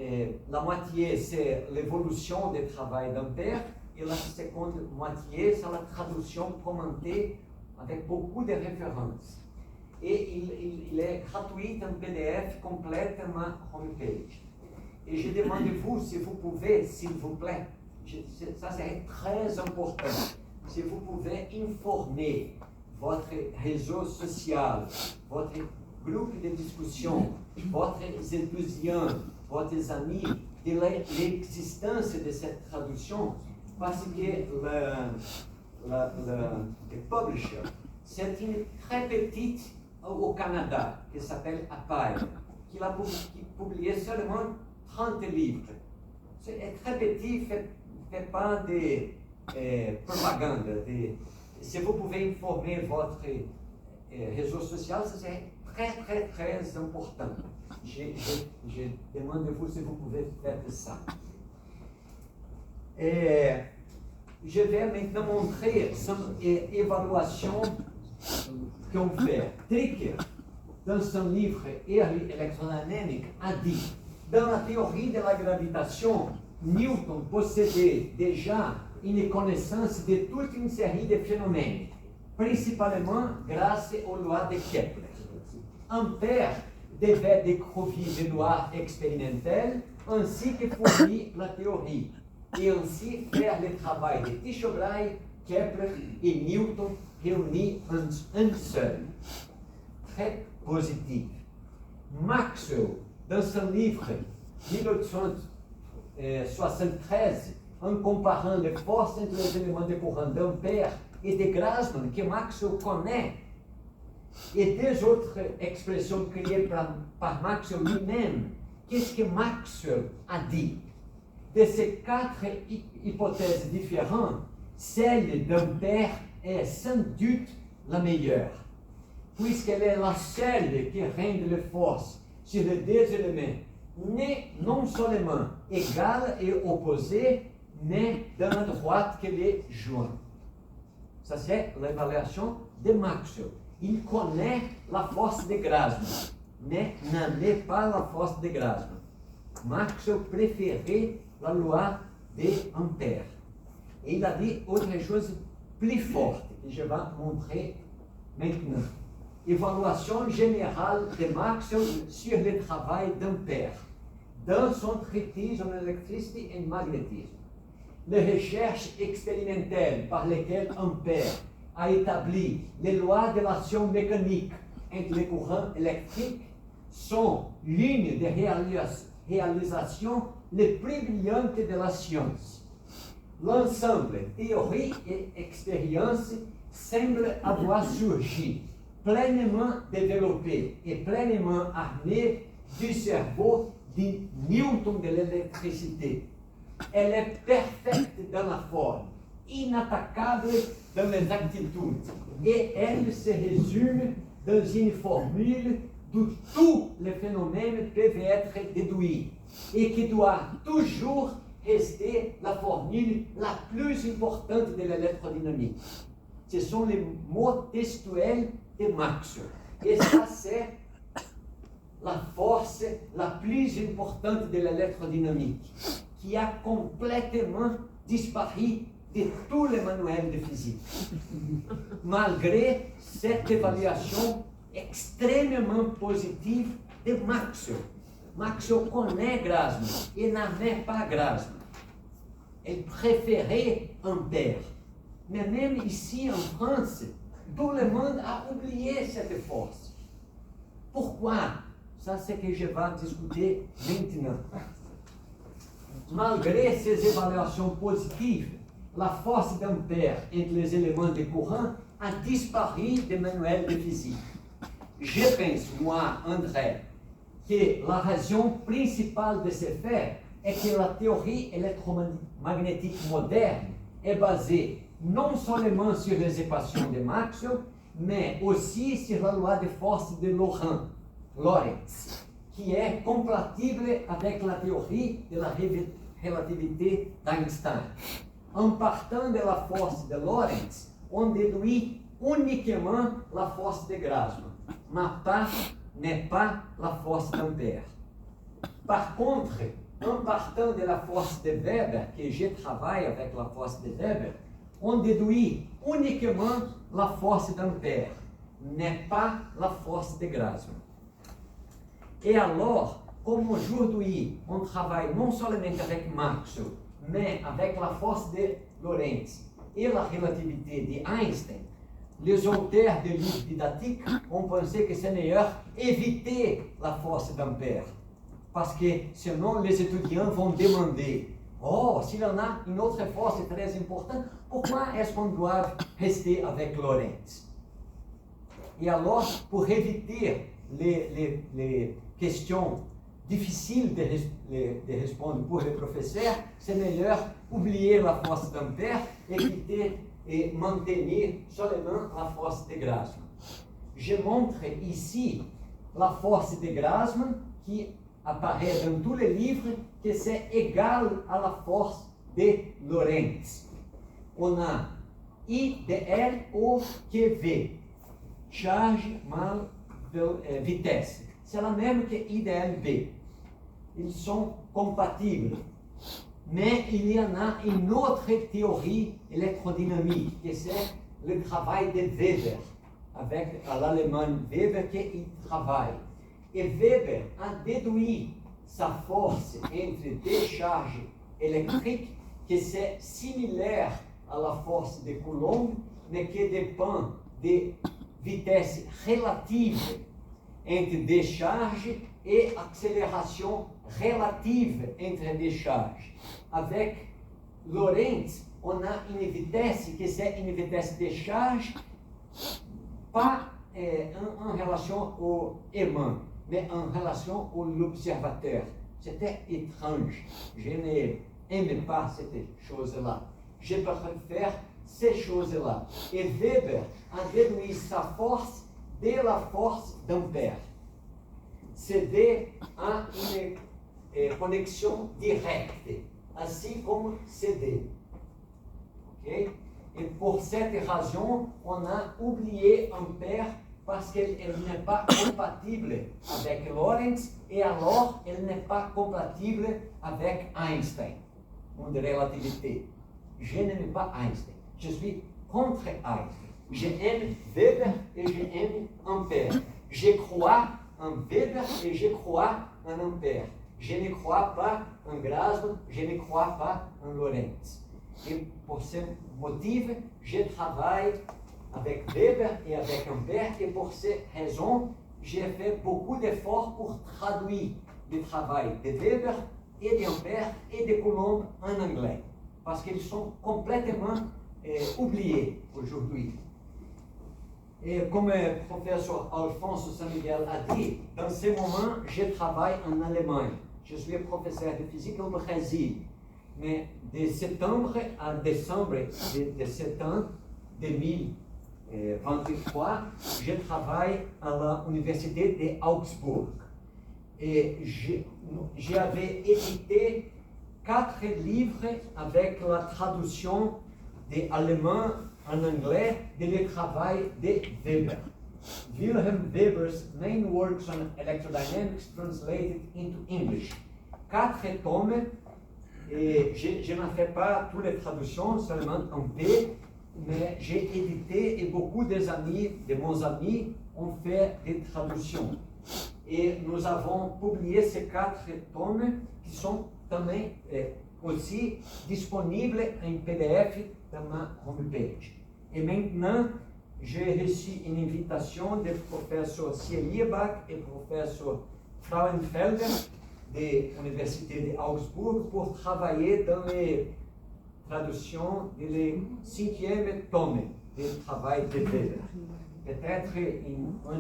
et la moitié c'est l'évolution du travail d'Ampère, et la seconde moitié c'est la traduction commentée avec beaucoup de références. Et il est gratuit en PDF complètement homepage. Et je demande vous si vous pouvez, s'il vous plaît, ça c'est très important. Si vous pouvez informer votre réseau social, votre groupe de discussion, votre étudiants, votre amis, de l'existence de cette traduction, parce que le publisher, c'est une très petite au Canada qui s'appelle APAI, qui a publié seulement 30 livres. C'est très petit, fait pas de propagande. Si vous pouvez informer votre réseau social, ça c'est très, très important. Je demande de vous si vous pouvez faire ça. Je vais maintenant montrer une évaluation qu'on fait. Tricker, dans son livre Early Electrodynamics, a dit, dans la théorie de la gravitation, Newton possédait déjà une connaissance de toute une série de phénomènes, principalement grâce aux lois de Kepler. Ampère devait découvrir les lois expérimentales ainsi que fournir la théorie, et ainsi faire le travail de Tycho Brahe, Kepler et Newton réunis en un seul. Très positif. Maxwell, dans son livre 1873, en comparant les forces entre les éléments de courant d'Ampère et de Grassmann, que Maxwell connaît, et deux autres expressions créées par Maxwell lui-même, qu'est-ce que Maxwell a dit? De ces quatre hypothèses différentes, celle d'Ampère est sans doute la meilleure, puisqu'elle est la seule qui rende les forces sur les deux éléments non seulement égales et opposées, mais dans la droite que les joint. Ça, c'est l'évaluation de Maxwell. Il connaît la force de Grassmann, mais n'aimait pas la force de Grassmann. Maxwell préférait la loi d'Ampère. Et il a dit autre chose plus forte, que je vais montrer maintenant. Évaluation générale de Maxwell sur le travail d'Ampère, dans son traité en électricité et magnétisme. Les recherches expérimentales par lesquelles Ampère a établi les lois de l'action mécanique entre les courants électriques sont l'une des réalisations les plus brillantes de la science. L'ensemble théorie et expérience semble avoir surgi, pleinement développé et pleinement armé du cerveau de Newton de l'électricité. Elle est parfaite dans la forme, inattaquable dans les actitudes, et elle se résume dans une formule d'où tous les phénomènes peuvent être déduits et qui doit toujours rester la formule la plus importante de l'électrodynamique. Ce sont les mots textuels de Maxwell. Et ça, c'est la force la plus importante de l'électrodynamique, qui a complètement disparu de tous les manuels de physique. Malgré cette évaluation extrêmement positive de Maxwell. Maxwell connaît Grassmann et n'aimait pas Grassmann. Elle préférait Ampère. Mais même ici en France, tout le monde a oublié cette force. Pourquoi? Ça, c'est ce que je vais discuter maintenant. Malgré ces évaluations positives, la force d'Ampère entre les éléments de courant a disparu des manuels de physique. Je pense, moi, André, que la raison principale de ce fait est que la théorie électromagnétique moderne est basée non seulement sur les équations de Maxwell, mais aussi sur la loi de force de Lorentz, qui est compatible avec la théorie de la relativité d'Einstein. En partant de la force de Lorentz, on déduit uniquement la force de Grassmann, mais pas la force d'Ampère. Par contre, en partant de la force de Weber, que je travaille avec la force de Weber, on déduit uniquement la force d'Ampère, mais pas la force de Grassmann. Et alors, comme aujourd'hui, on travaille non seulement avec Maxwell, mais avec la force de Lorentz et la relativité d'Einstein, les auteurs de livres didactiques ont pensé que c'est meilleur éviter la force d'Ampère. Parce que sinon, les étudiants vont demander, oh, s'il y en a une autre force très importante, pourquoi est-ce qu'on doit rester avec Lorentz? Et alors, pour éviter les questions difficiles de répondre pour les professeurs, c'est meilleur oublier la force d'Ampère et maintenir seulement la force de Grassmann. Je montre ici la force de Grassmann qui apparaît dans tous les livres, que c'est égal à la force de Lorentz. On a I de L ou que V, charge mal vitesse. C'est la même que I de L B. Ils sont compatibles. Mais il y en a une autre théorie électrodynamique, que c'est le travail de Weber, avec l'allemand Weber qui travaille. Et Weber a déduit sa force entre deux charges électriques, que c'est similaire à la force de Coulomb, mais qui dépend de vitesse relative entre deux charges et accélération relative entre deux charges. Avec Lorentz, on a une vitesse que c'est une vitesse de charge, pas en relation au aimant, mais en relation à l'observateur. C'était étrange. Je n'aime pas cette chose-là. Je préfère ces choses-là. Et Weber a déduit sa force de la force d'Ampère. CD a une connexion directe, ainsi comme CD. Okay? Et pour cette raison, on a oublié Ampère parce qu'elle n'est pas compatible avec Lorentz et alors elle n'est pas compatible avec Einstein, de relativité. Je n'aime pas Einstein. Je suis contre Einstein. J'aime Weber et j'aime Ampère. Je crois en Weber et je crois en Ampère. Je ne crois pas en Grassmann, je ne crois pas en Lorentz. Et pour ce motif, je travaille avec Weber et avec Ampère, et pour ces raisons, j'ai fait beaucoup d'efforts pour traduire le travail de Weber et d'Ampère et de Coulomb en anglais, parce qu'ils sont complètement oubliés aujourd'hui. Et comme le professeur Alfonso San Miguel a dit, dans ce moment, je travaille en Allemagne. Je suis professeur de physique au Brésil. Mais de septembre à décembre de cet an 2000, 23, je travaille à l'université d'Augsbourg. Et j'avais édité 4 livres avec la traduction de allemand en anglais de travail de Weber. Wilhelm Weber's main works on electrodynamics translated into English. 4 tomes, et je n'en fais pas toutes les traductions, seulement un peu, mais j'ai édité et beaucoup de mes amis ont fait des traductions. Et nous avons publié ces 4 tomes qui sont aussi disponibles en PDF dans ma homepage. Et maintenant, j'ai reçu une invitation du professeur Sierliebach et professeur Frauenfelder de l'Université d'Augsbourg pour travailler dans les traductions du 5e tome du travail de Weber. Peut-être en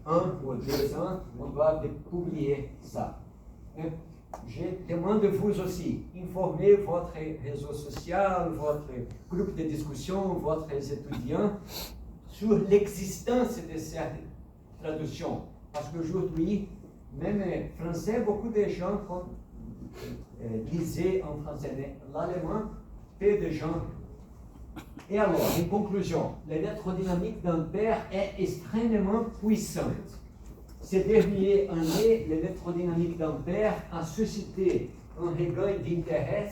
un ou 2 ans, on doit publier ça. Et je demande vous aussi, informer votre réseau social, votre groupe de discussion, votre étudiants sur l'existence de cette traduction. Parce qu'aujourd'hui, même en français, beaucoup de gens lisaient en français. L'allemand, peu de gens. Et alors, en conclusion, l'électrodynamique d'Ampère est extrêmement puissante. Ces dernières années, l'électrodynamique d'Ampère a suscité un regain d'intérêt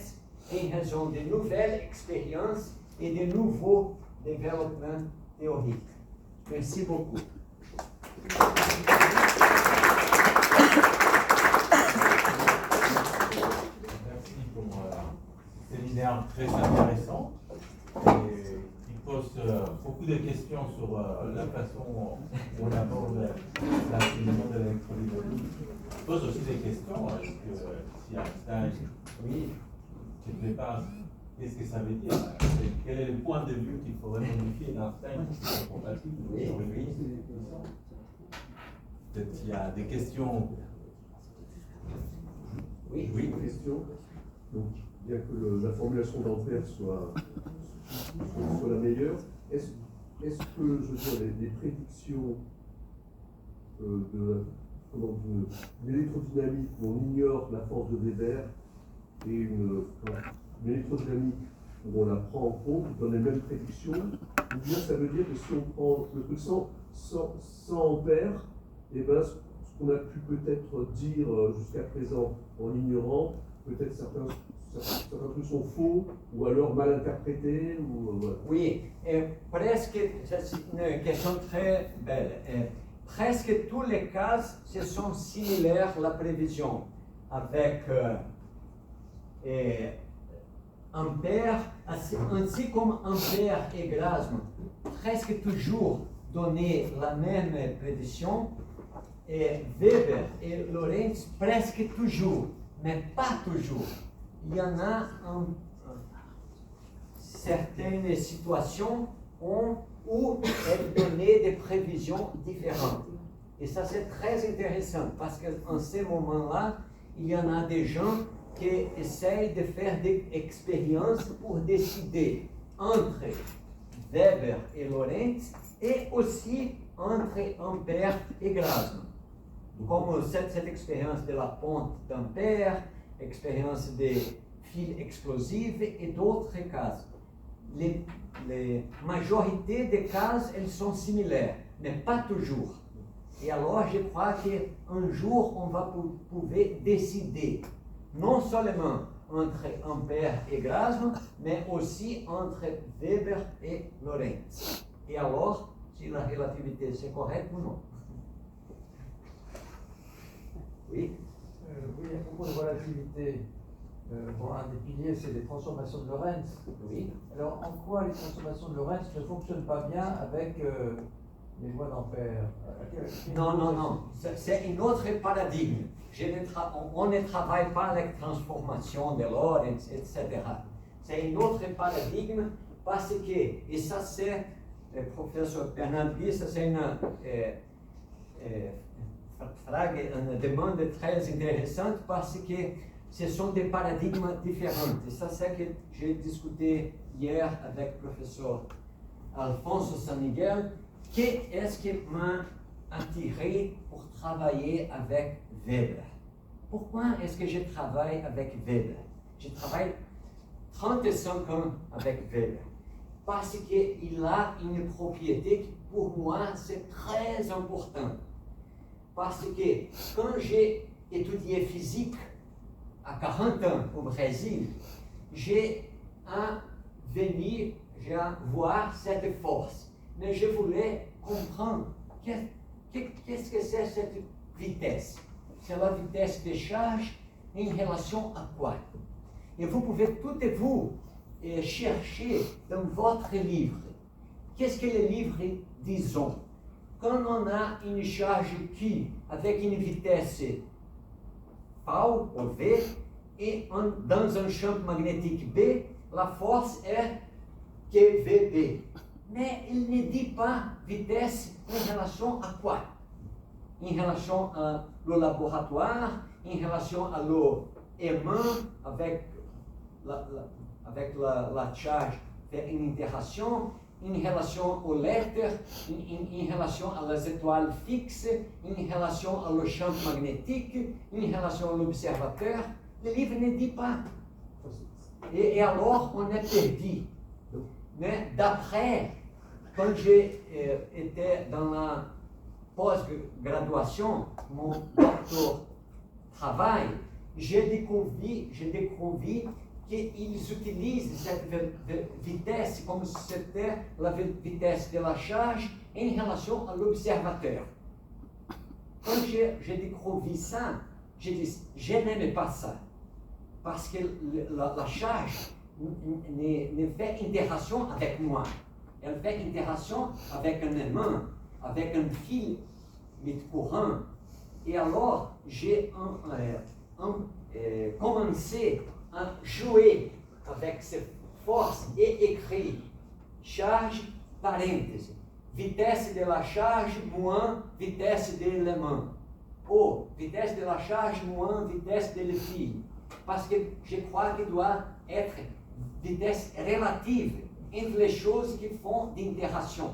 en raison de nouvelles expériences et de nouveaux développements théoriques. Merci beaucoup. Merci pour ce séminaire très intéressant et qui pose beaucoup de questions sur la façon dont on aborde l'enseignement de l'électrodynamique. Il pose aussi des questions. Est-ce que si Einstein ne plaît pas, qu'est-ce que ça veut dire? Quel est le point de vue qu'il faudrait modifier d'Einstein pour que ce soit compatible? Peut-être qu'il y a des questions. Oui. Une question. Donc, bien que la formulation d'Ampère soit la meilleure, est-ce que, je veux dire, les prédictions de l'électrodynamique où on ignore la force de Weber et une électrodynamique où on la prend en compte, on donne les mêmes prédictions, ou bien ça veut dire que si on prend le truc sans Ampère, et ben, ce qu'on a pu peut-être dire jusqu'à présent en l'ignorant, peut-être certains trucs sont faux ou alors mal interprétés. Voilà. Oui, presque, c'est une question très belle. Presque tous les cas se sont similaires la prévision avec Ampère, ainsi comme Ampère et Grasman, presque toujours donné la même prédiction. Et Weber et Lorentz, presque toujours, mais pas toujours. Il y en a certaines situations où elles donnaient des prévisions différentes. Et ça, c'est très intéressant parce qu'en ce moment-là, il y en a des gens qui essayent de faire des expériences pour décider entre Weber et Lorentz et aussi entre Ampère et Grasman. Comme cette expérience de la ponte d'Ampère, expérience des fils explosifs et d'autres cas. La majorité des cas, elles sont similaires, mais pas toujours. Et alors, je crois qu'un jour, on va pouvoir décider, non seulement entre Ampère et Grasman, mais aussi entre Weber et Lorentz. Et alors, si la relativité c'est correcte ou non. Oui. Oui, à propos de relativité, un des piliers, c'est les transformations de Lorentz. Oui. Alors, en quoi les transformations de Lorentz ne fonctionnent pas bien avec les lois d'Ampère? Non. C'est un autre paradigme. On ne travaille pas avec transformation de Lorentz, etc. C'est un autre paradigme parce que, et ça c'est, le professeur Bernard dit, ça c'est une demande très intéressante parce que ce sont des paradigmes différents. Et ça c'est que j'ai discuté hier avec le professeur Alfonso San Miguel, qu'est-ce qui m'a attiré pour travailler avec Weber? Pourquoi est-ce que je travaille avec Weber? Je travaille 35 ans avec Weber parce qu'il a une propriété qui pour moi c'est très important. Parce que quand j'ai étudié physique à 40 ans au Brésil, j'ai venu voir cette force. Mais je voulais comprendre qu'est-ce que c'est cette vitesse. C'est la vitesse de charge em relation à quoi? Et vous pouvez toutes vous chercher dans votre livre. Qu'est-ce que les livres disent? Quand on a une charge Q avec une vitesse V ou V et dans un champ magnétique B, la force est QVB. Mais il ne dit pas vitesse em relação a quoi? Em relação ao laboratoire, em relação ao aimant avec la charge faire une interaction, em relação ao l'éther, em relação às étoiles fixes, em relação ao champ magnétique, em relação ao observateur. Le livre ne dit pas. Et alors, on est perdu. Mais d'après, quand j'étais dans la post-graduation, mon doctorat travail, j'ai découvert qu'ils utilisent cette vitesse comme si c'était la vitesse de la charge en relation à l'observateur. Quand j'ai découvert ça, j'ai dit, je n'aime pas ça. Parce que la charge ne fait interaction avec moi. Elle fait interaction avec un aimant, avec un fil de courant. Et alors, j'ai commencé à jouer avec cette force et écrit charge parenthèse, vitesse de la charge moins vitesse de l'élément, ou vitesse de la charge moins vitesse de le fil. Parce que je crois qu'il doit être vitesse relative entre les choses qui font d'interaction.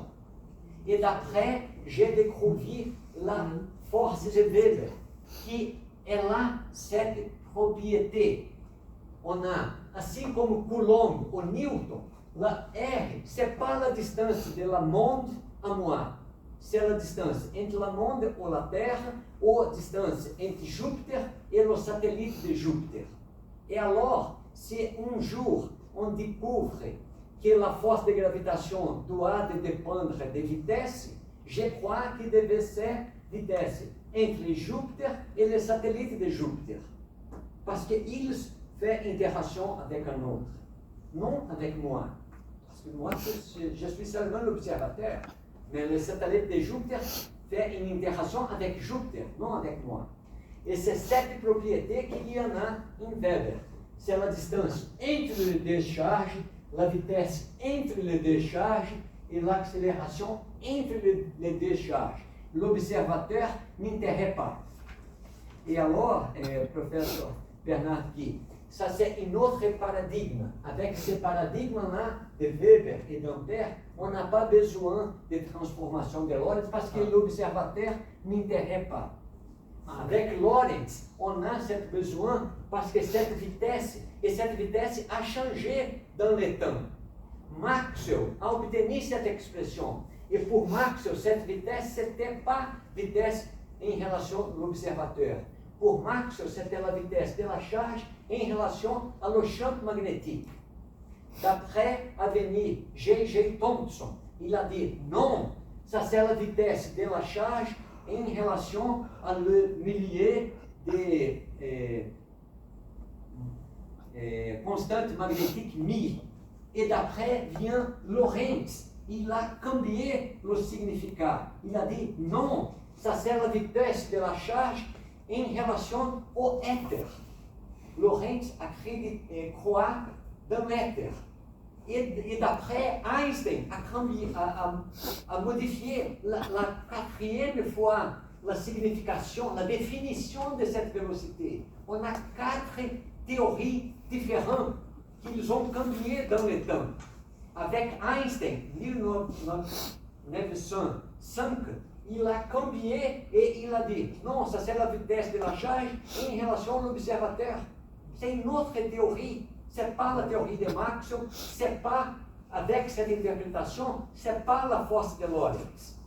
Et d'après, j'ai découvert la force de Weber, qui a cette propriété. On a, assim como Coulomb ou Newton, la R, c'est pas la distance de la monde à moi, c'est la distance entre la monde ou la Terre, ou a distance entre Júpiter et le satellite de Júpiter. Et alors, si un jour on découvre que la force de gravitation doit dépendre de vitesse, je crois que deve ser vitesse entre Júpiter et le satellite de Júpiter. Parce qu'ils font interaction avec un autre, non avec moi. Parce que moi, je suis seulement l'observateur, mais le satellite de Júpiter fait une interaction avec Júpiter, non avec moi. Et c'est cette propriété qu'il y en a en Weber. C'est la distance entre les deux charges, la vitesse entre les deux charges et l'accélération entre les deux charges. L'observateur n'intéresse pas. Et alors, professeur Bernard Guy, ça c'est un autre paradigme. Avec ce paradigme-là de Weber et d'Ampère, on n'a pas besoin de transformation de Lorentz parce que l'observateur n'intéresse pas. Avec Lorentz, on a ce besoin parce que cette vitesse a changé dans le temps. Maxwell a obtenu cette expression. Et pour Maxwell, cette vitesse, ce n'était pas vitesse en relation à l'observateur. Pour Maxwell, c'était la vitesse de la charge en relation à le champ magnétique. D'après a venu J.J. Thomson, il a dit non, ça c'est la vitesse de la charge en relation à le milieu de constante magnétique mi. Et d'après vient Lorentz, il a cambié le significat. Il a dit non, ça c'est la vitesse de la charge en relation au éther. Lorentz a croit dans l'éther. Et d'après, Einstein a modifié la quatrième fois la signification, la définition de cette vélocité. On a 4 théories différentes qu'ils ont cambié dans le temps. avec Einstein, 1905, il a cambié et il a dit, non, ça c'est la vitesse de la charge en relation à l'observateur. C'est une autre théorie, c'est pas la théorie de Maxwell, c'est pas, avec cette interprétation, c'est pas la force de Lorentz.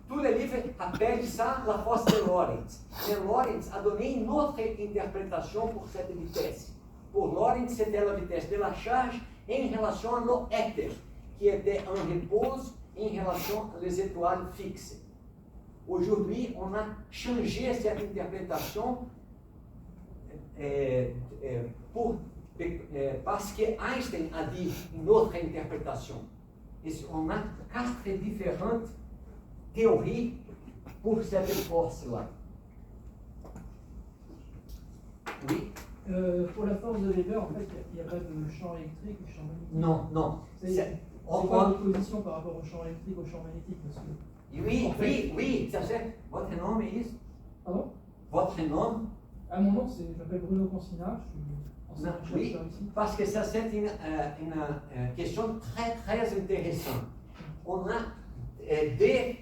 Tous les livres appellent ça la force de Lorentz. Mais Lorentz a donné une autre interprétation pour cette vitesse. Pour Lorentz, c'était la vitesse de la charge en relation à l'éther, qui était en repos en relation aux étoiles fixes. Aujourd'hui, on a changé cette interprétation parce que Einstein a dit une autre interprétation. Et on a 4 différentes théories pour cette force-là. Oui? Pour la force de Weber, en fait, il n'y a pas de champ électrique ou champ magnétique. Non. C'est quoi l'opposition par rapport au champ électrique, au champ magnétique, monsieur? Oui, ça c'est. Votre nom est? Pardon? Votre nom? Ah, mon nom, je m'appelle Bruno Consinard, je suis enseignant Oui, chercheur ici. parce que ça c'est une question très très intéressante. On a des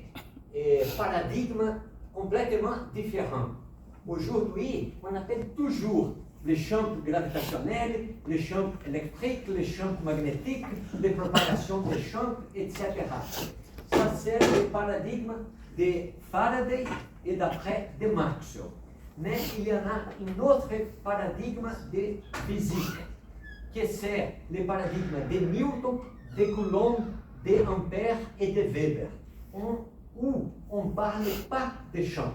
paradigmes complètement différents. Aujourd'hui, on appelle toujours les champs gravitationnels, les champs électriques, les champs magnétiques, les propagations des champs, etc. Ça, c'est le paradigme de Faraday et d'après de Maxwell. Mais il y en a un autre paradigme de physique, que c'est le paradigme de Newton, de Coulomb, de Ampère et de Weber, où on ne parle pas de champs.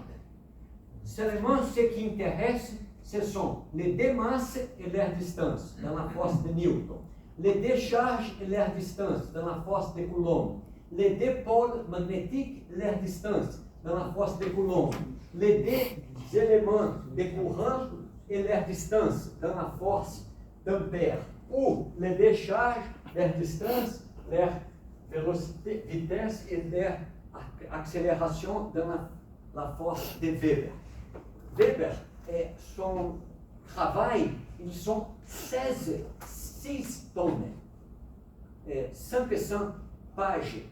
Seulement, ce qui intéresse, ce sont les deux masses et leur distance dans la force de Newton, les deux charges et leur distance dans la force de Coulomb, les deux pôles magnétiques et leur distance dans la force de Coulomb, les deux éléments de courant et leur distance dans la force d'Ampère, ou les deux charges, leur distance, leur vélocité, vitesse et leur accélération dans la force de Weber. Weber et son travail, ils sont 6 tomes, 500 pages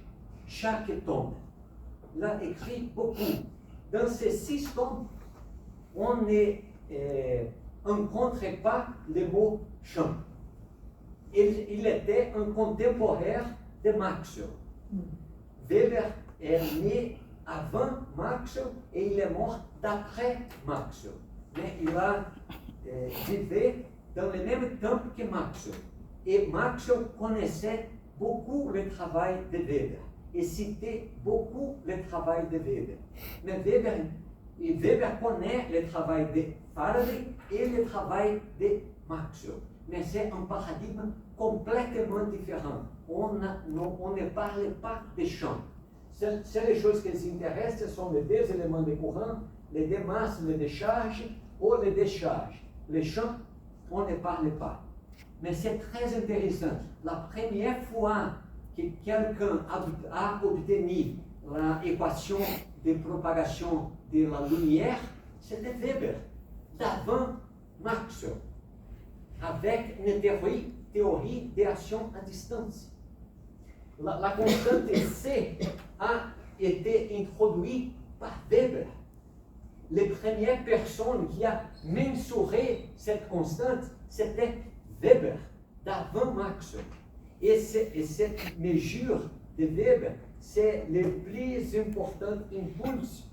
chaque tome. Il a écrit beaucoup. Dans ces 6 tomes, on ne rencontre pas le mot champ. Il était un contemporain de Maxwell. Weber est né avant Maxwell et il est mort d'après Maxwell. Mais il a vécu dans le même temps que Maxwell. Et Maxwell connaissait beaucoup le travail de Weber et citait beaucoup le travail de Weber. Mais Weber connaît le travail de Faraday et le travail de Maxwell. Mais c'est un paradigme complètement différent. On ne parle pas de champ. C'est les choses qui les intéressent, ce sont les deux éléments de courant, les deux masses, les deux charges ou les décharges. Les champs, on ne parle pas. Mais c'est très intéressant. La première fois que quelqu'un a obtenu l'équation de propagation de la lumière, c'était Weber, d'avant Maxwell, avec une théorie d'action à distance. La constante C a été introduite par Weber. La première personne qui a mesuré cette constante, c'était Weber, d'avant Maxwell. Et cette mesure de Weber, c'est le plus important impulse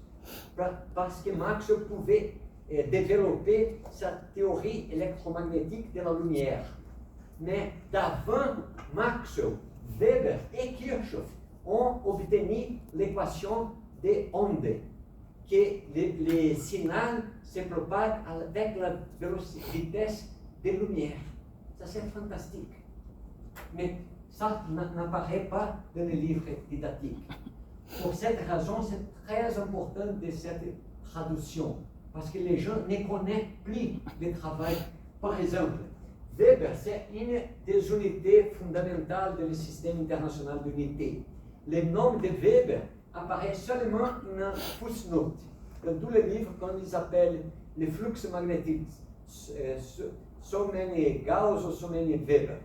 parce que Maxwell pouvait développer sa théorie électromagnétique de la lumière. Mais d'avant Maxwell, Weber et Kirchhoff ont obtenu l'équation de onde, que le signal se propague avec la vitesse de lumière. Ça, c'est fantastique. Mais ça n'apparaît pas dans les livres didactiques. Pour cette raison, c'est très important de cette traduction, parce que les gens ne connaissent plus le travail. Par exemple, Weber, c'est une des unités fondamentales du système international d'unités. Le nom de Weber apparaît seulement dans footnote. Dans tous les livres, quand ils appellent les flux magnétiques, so many Gauss ou so many Weber.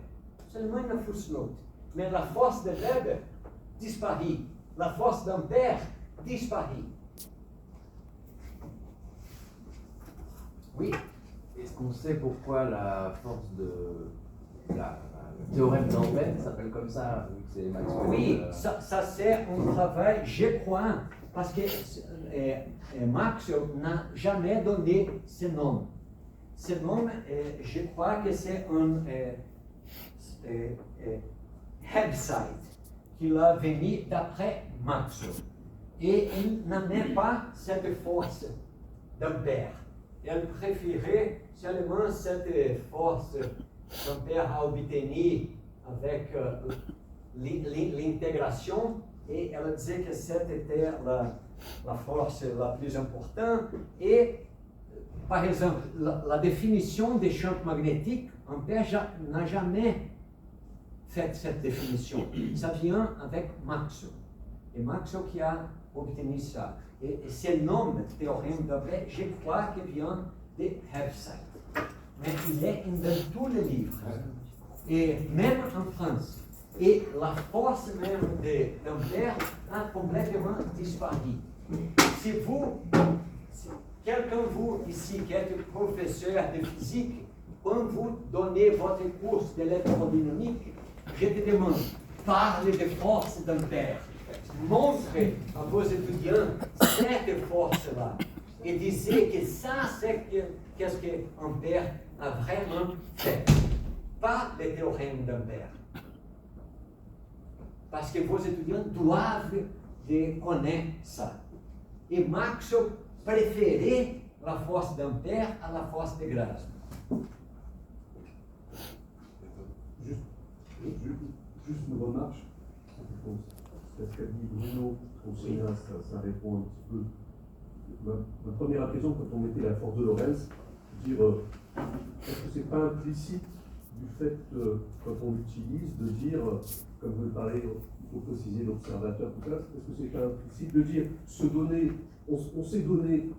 Seulement une footnote. mais la force de Weber disparut. La force d'Ampère disparut. Oui. Est-ce qu'on sait pourquoi la force de le théorème d'Ampère s'appelle comme ça, vu que c'est Maxwell? Oui, ça c'est un travail, je crois, parce que Maxwell n'a jamais donné ce nom. Ce nom, je crois que c'est un website qu'il a venu d'après Maxwell. Et il n'aimait pas cette force d'Ampère. Il préférait seulement cette force qu'Ampère a obtenue avec l'intégration, et elle disait que c'était la force la plus importante. Et, par exemple, la définition des champs magnétiques, Ampère n'a jamais fait cette définition. Ça vient avec Maxwell. Et Maxwell qui a obtenu ça. Et ce nom, théorème d'Ampère, je crois qu'il vient de Hebside. Mais il est dans tous les livres. Et même en France. Et la force même d'Ampère a complètement disparu. Si quelqu'un vous ici qui êtes professeur de physique, quand vous donnez votre cours d'électrodynamique, je te demande, parlez de force d'Ampère. Montrez à vos étudiants cette force-là. Et disez que ça, c'est qu'est-ce qu'Ampère a vraiment fait. Pas le théorème d'Ampère. Parce que vos étudiants doivent connaître ça. Et Maxwell préférait la force d'Ampère à la force de Grasp. Juste une remarque. Ce qu'a dit Bruno concernant ça répond un petit peu. Ma première impression quand on mettait la force de Lorentz, dire est-ce que c'est pas implicite du fait quand on l'utilise de dire, comme vous le parlez, il faut préciser l'observateur, tout ça, est-ce que c'est pas implicite de dire se donner, on s'est donné,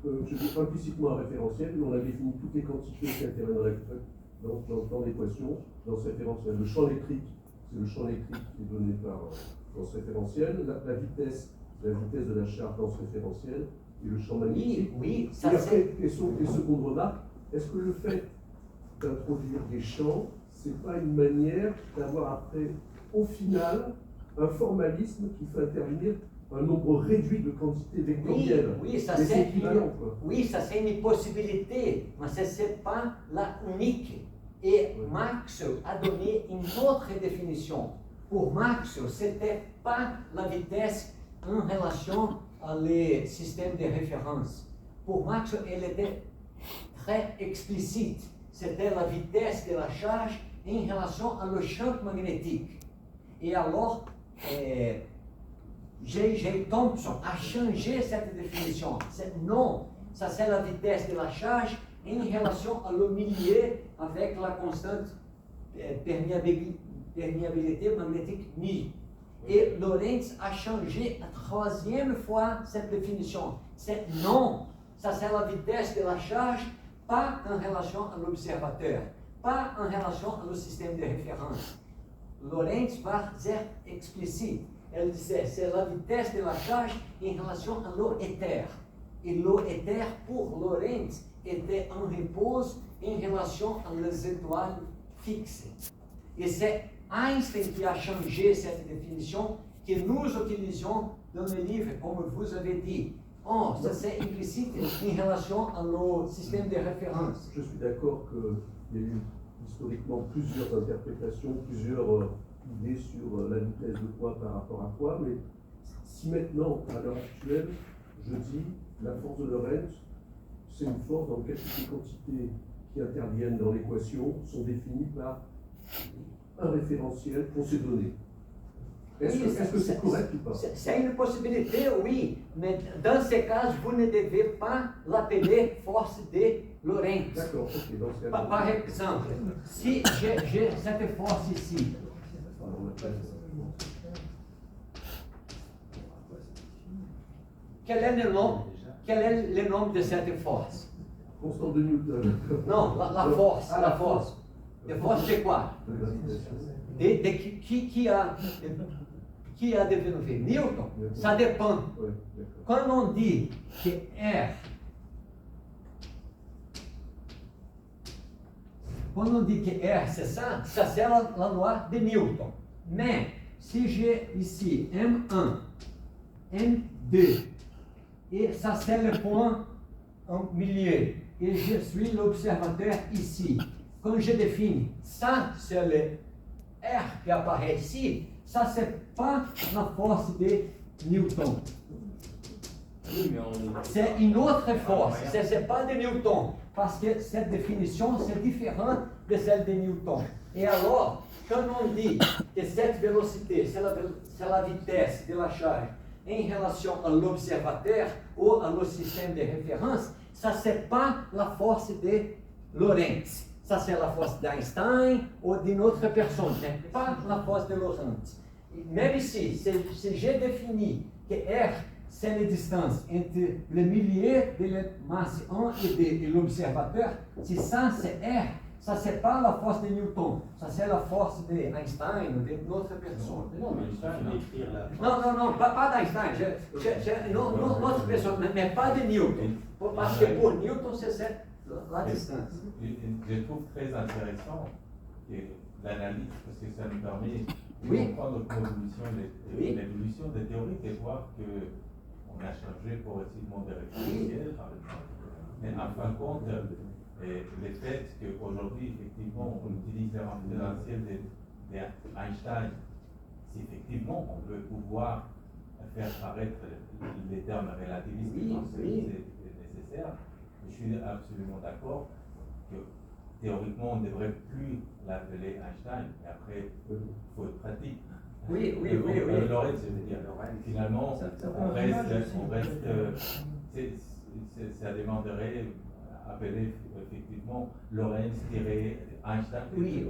je dis implicitement un référentiel, mais on a défini toutes les quantités qui interviennent dans l'équation, dans ce référentiel. Le champ électrique, c'est le champ électrique qui est donné dans ce référentiel, la vitesse de la charge dans ce référentiel, et le champ magnétique. Oui, et ça après, c'est... et seconde remarque, est-ce que le fait d'introduire des champs, c'est pas une manière d'avoir après, au final, un formalisme qui fait intervenir un nombre réduit de quantités vectorielles? Oui, ça Mais c'est équivalent, quoi. Oui, ça c'est une possibilité, mais ce n'est pas la unique. Et Maxwell a donné une autre définition. Pour Maxwell, ce n'était pas la vitesse en relation à les systèmes de référence. Pour Maxwell, elle était très explicite. C'était la vitesse de la charge en relation à le champ magnétique. Et alors, J.J. Thomson a changé cette définition. Non, ça c'est la vitesse de la charge en relation à le milieu avec la constante perméabilité magnétique μ. Et Lorentz a changé la troisième fois cette définition. C'est non, ça c'est la vitesse de la charge, pas en relation à l'observateur, pas en relation au système de référence. Lorentz va dire explicite. Elle disait, c'est la vitesse de la charge en relation à l'eau éther. Et l'eau éther, pour Lorentz, était en repos en relation aux étoiles fixes. Et c'est Einstein qui a changé cette définition que nous utilisons dans le livre, comme vous avez dit. Oh, ça c'est implicite en relation au système de référence. Je suis d'accord qu'il y a eu historiquement plusieurs interprétations, plusieurs idées sur la vitesse de quoi par rapport à quoi, mais si maintenant, à l'heure actuelle, je dis la force de Lorentz, c'est une force dans laquelle toutes les quantités qui interviennent dans l'équation sont définies par un référentiel qu'on s'est donné. Est-ce que c'est correct ou pas? C'est une possibilité, oui, mais dans ce cas, vous ne devez pas l'appeler force de Lorentz. D'accord, ok. Dans ce cas, Par exemple, si j'ai cette force ici, quel est le nom de cette force? Constante de Newton. Non, la force, la force. De force de quoi? Qui a développé? Newton. Ça dépend. Ouais, d'accord. Quand on dit que R, quand on dit que R c'est ça c'est la loi de Newton. Mais si j'ai ici M1, M2, et ça c'est le point en milieu, et je suis l'observateur ici. Quand je définis, ça c'est le R qui apparaît ici, ça c'est pas la force de Newton. Oui, mais on... C'est une autre force, ce n'est pas de Newton, parce que cette définition c'est différente de celle de Newton. Et alors, quand on dit que cette vélocité, c'est la vitesse de la charge em relação à l'observateur ou ao système de référence, ça c'est pas la force de Lorentz. Ça c'est la force d'Einstein ou d'une autre personne, mais pas la force de Lorentz. Même ici, si j'ai défini que R c'est la distance entre le milieu de la masse 1 et de l'observateur, si ça c'est R, ça c'est pas la force de Newton, ça c'est la force d'Einstein ou d'une autre personne. Non, mais Einstein écrire la... Non, pas d'Einstein, une autre personne, mais pas de Newton. Parce que pour Newton, c'est la distance. Je trouve très intéressant l'analyse, parce que ça nous permet Oui. de comprendre Oui. l'évolution des théories et voir qu'on a changé progressivement de référentiel, par exemple. Mais en fin de compte, le fait qu'aujourd'hui, effectivement, on utilise les référentiels d'Einstein, si effectivement on veut pouvoir faire apparaître les termes relativistes, Oui, je pense que oui. c'est nécessaire. Je suis absolument d'accord que théoriquement, on ne devrait plus l'appeler Einstein, mais après, il faut être pratique. Oui. Lorentz, je veux dire, finalement, ça demanderait appeler effectivement Lorentz-Einstein. Oui.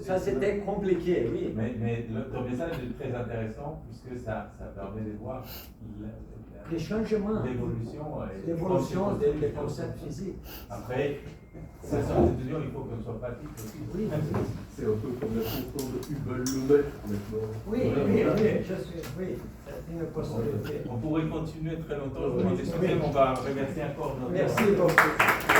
Ça c'était compliqué, oui. Mais ton message est très intéressant puisque ça permet de voir Les changements, l'évolution des concepts physiques. Après, ça sort toujours, il faut qu'on soit pratique aussi. Oui. C'est un peu comme la constante de Hubble-Lemaître maintenant. Oui, c'est une possibilité. On pourrait continuer très longtemps, je m'en excuse, on va remercier encore notre... Merci beaucoup.